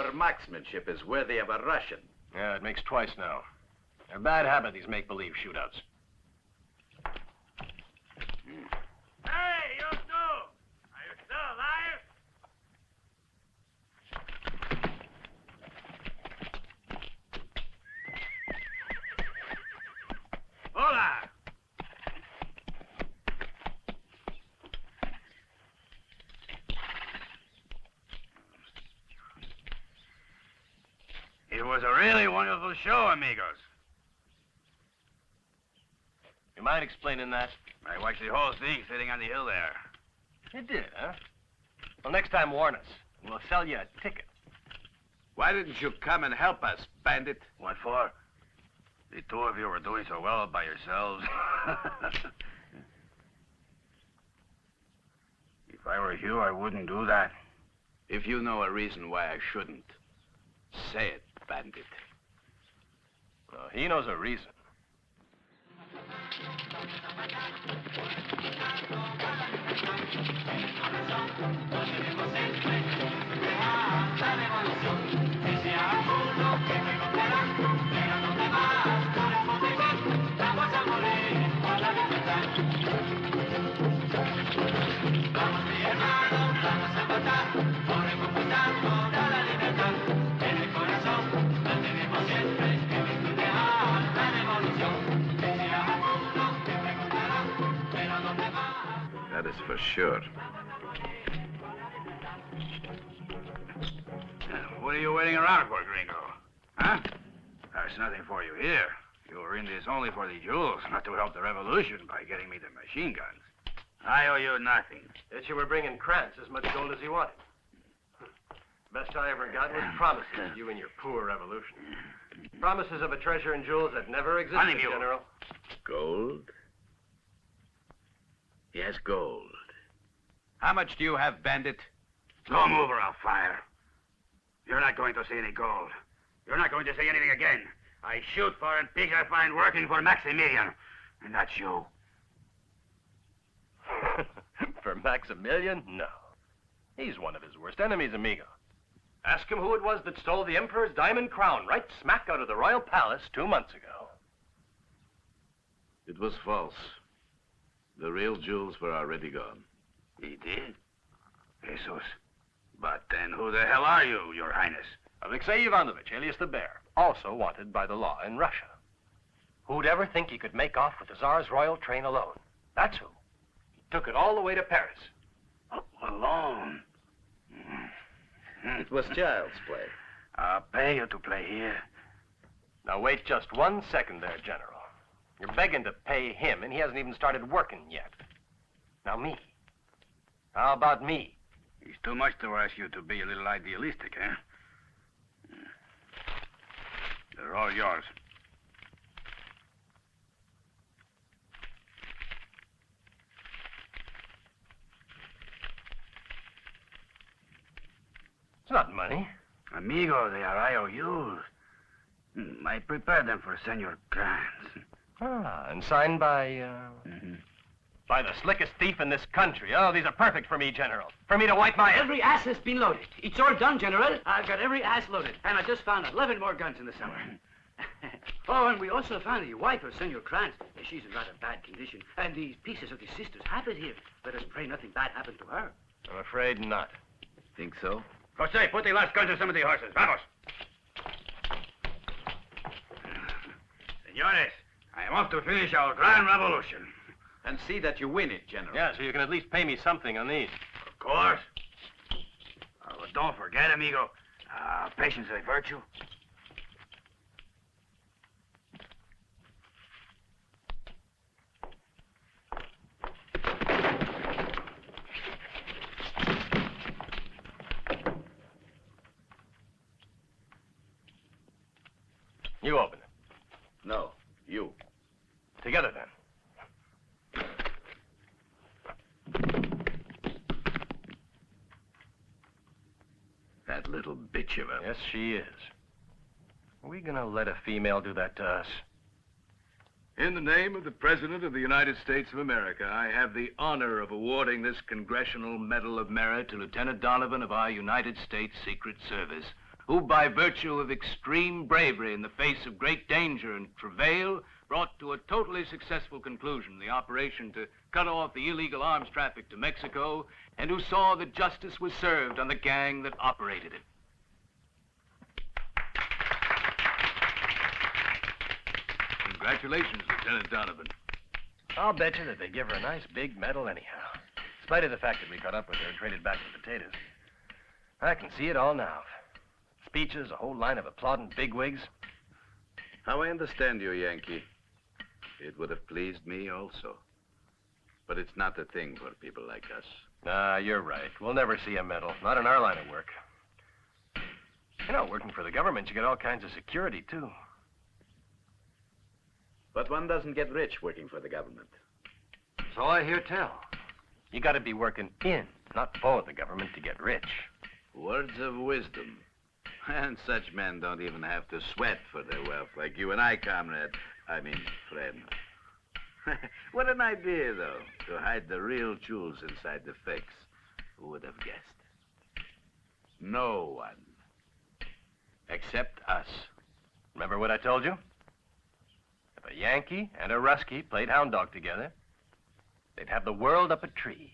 your marksmanship is worthy of a Russian. Yeah, it makes twice now. They're a bad habit, these make-believe shootouts. Hey, you two! Are you still alive? Hola! It was a really wonderful show, amigos. You mind explaining that? I watched the whole thing sitting on the hill there. You did, huh? Well, next time warn us. We'll sell you a ticket. Why didn't you come and help us, bandit? What for? The two of you were doing so well by yourselves. If I were you, I wouldn't do that. If you know a reason why I shouldn't, say it, bandit. Well, he knows a reason. That is for sure. What are you waiting around for, Gringo? Huh? There's nothing for you here. You were in this only for the jewels, not to help the revolution by getting me the machine guns. I owe you nothing. Yet you were bringing Krantz as much gold as he wanted. Best I ever got was promises, you and your poor revolution. Promises of a treasure and jewels that never existed, Honeymoon. General. Gold? Yes, gold. How much do you have, bandit? Don't move or I'll fire. You're not going to see any gold. You're not going to see anything again. I shoot for and pigs I find working for Maximilian. And that's you. For Maximilian? No. He's one of his worst enemies, amigo. Ask him who it was that stole the Emperor's diamond crown right smack out of the royal palace 2 months ago. It was false. The real jewels were already gone. He did? Jesus. But then who the hell are you, Your Highness? Alexei Ivanovich, alias the Bear, also wanted by the law in Russia. Who'd ever think he could make off with the Tsar's royal train alone? That's who. He took it all the way to Paris. Alone? It was child's play. I'll pay you to play here. Now wait just 1 second there, General. You're begging to pay him, and he hasn't even started working yet. Now me. How about me? It's too much to ask you to be a little idealistic, eh? They're all yours. It's not money. Amigo, they are IOUs. I prepared them for Senor Krantz. Ah, and signed by, by the slickest thief in this country. Oh, these are perfect for me, General. For me to wipe my... Every ass has been loaded. It's all done, General. I've got every ass loaded. And I just found 11 more guns in the cellar. Oh, and we also found the wife of Senor Krantz. She's in rather bad condition. And these pieces of the sister's habit here. Let us pray nothing bad happened to her. I'm afraid not. Think so? Jose, put the last guns on some of the horses. Vamos. Senores, I am off to finish our grand revolution. And see that you win it, General. Yeah, so you can at least pay me something on these. Of course. But don't forget, amigo, patience is a virtue. You open it. No, you. Together, then. That little bitch of a... Yes, she is. Are we gonna let a female do that to us? In the name of the President of the United States of America, I have the honor of awarding this Congressional Medal of Merit to Lieutenant Donovan of our United States Secret Service who by virtue of extreme bravery in the face of great danger and travail brought to a totally successful conclusion the operation to cut off the illegal arms traffic to Mexico, and who saw that justice was served on the gang that operated it. Congratulations, Lieutenant Donovan. I'll bet you that they give her a nice big medal anyhow, in spite of the fact that we caught up with her and traded back the potatoes. I can see it all now. Speeches, a whole line of applauding bigwigs. How I understand you, Yankee. It would have pleased me also. But it's not the thing for people like us. Nah, you're right. We'll never see a medal, not in our line of work. You know, working for the government, you get all kinds of security, too. But one doesn't get rich working for the government. So I hear tell. You gotta be working in, not for the government to get rich. Words of wisdom. And such men don't even have to sweat for their wealth like you and I, comrade. I mean, friend. What an idea, though, to hide the real jewels inside the fakes. Who would have guessed? No one. Except us. Remember what I told you? If a Yankee and a Ruskie played hound dog together, they'd have the world up a tree.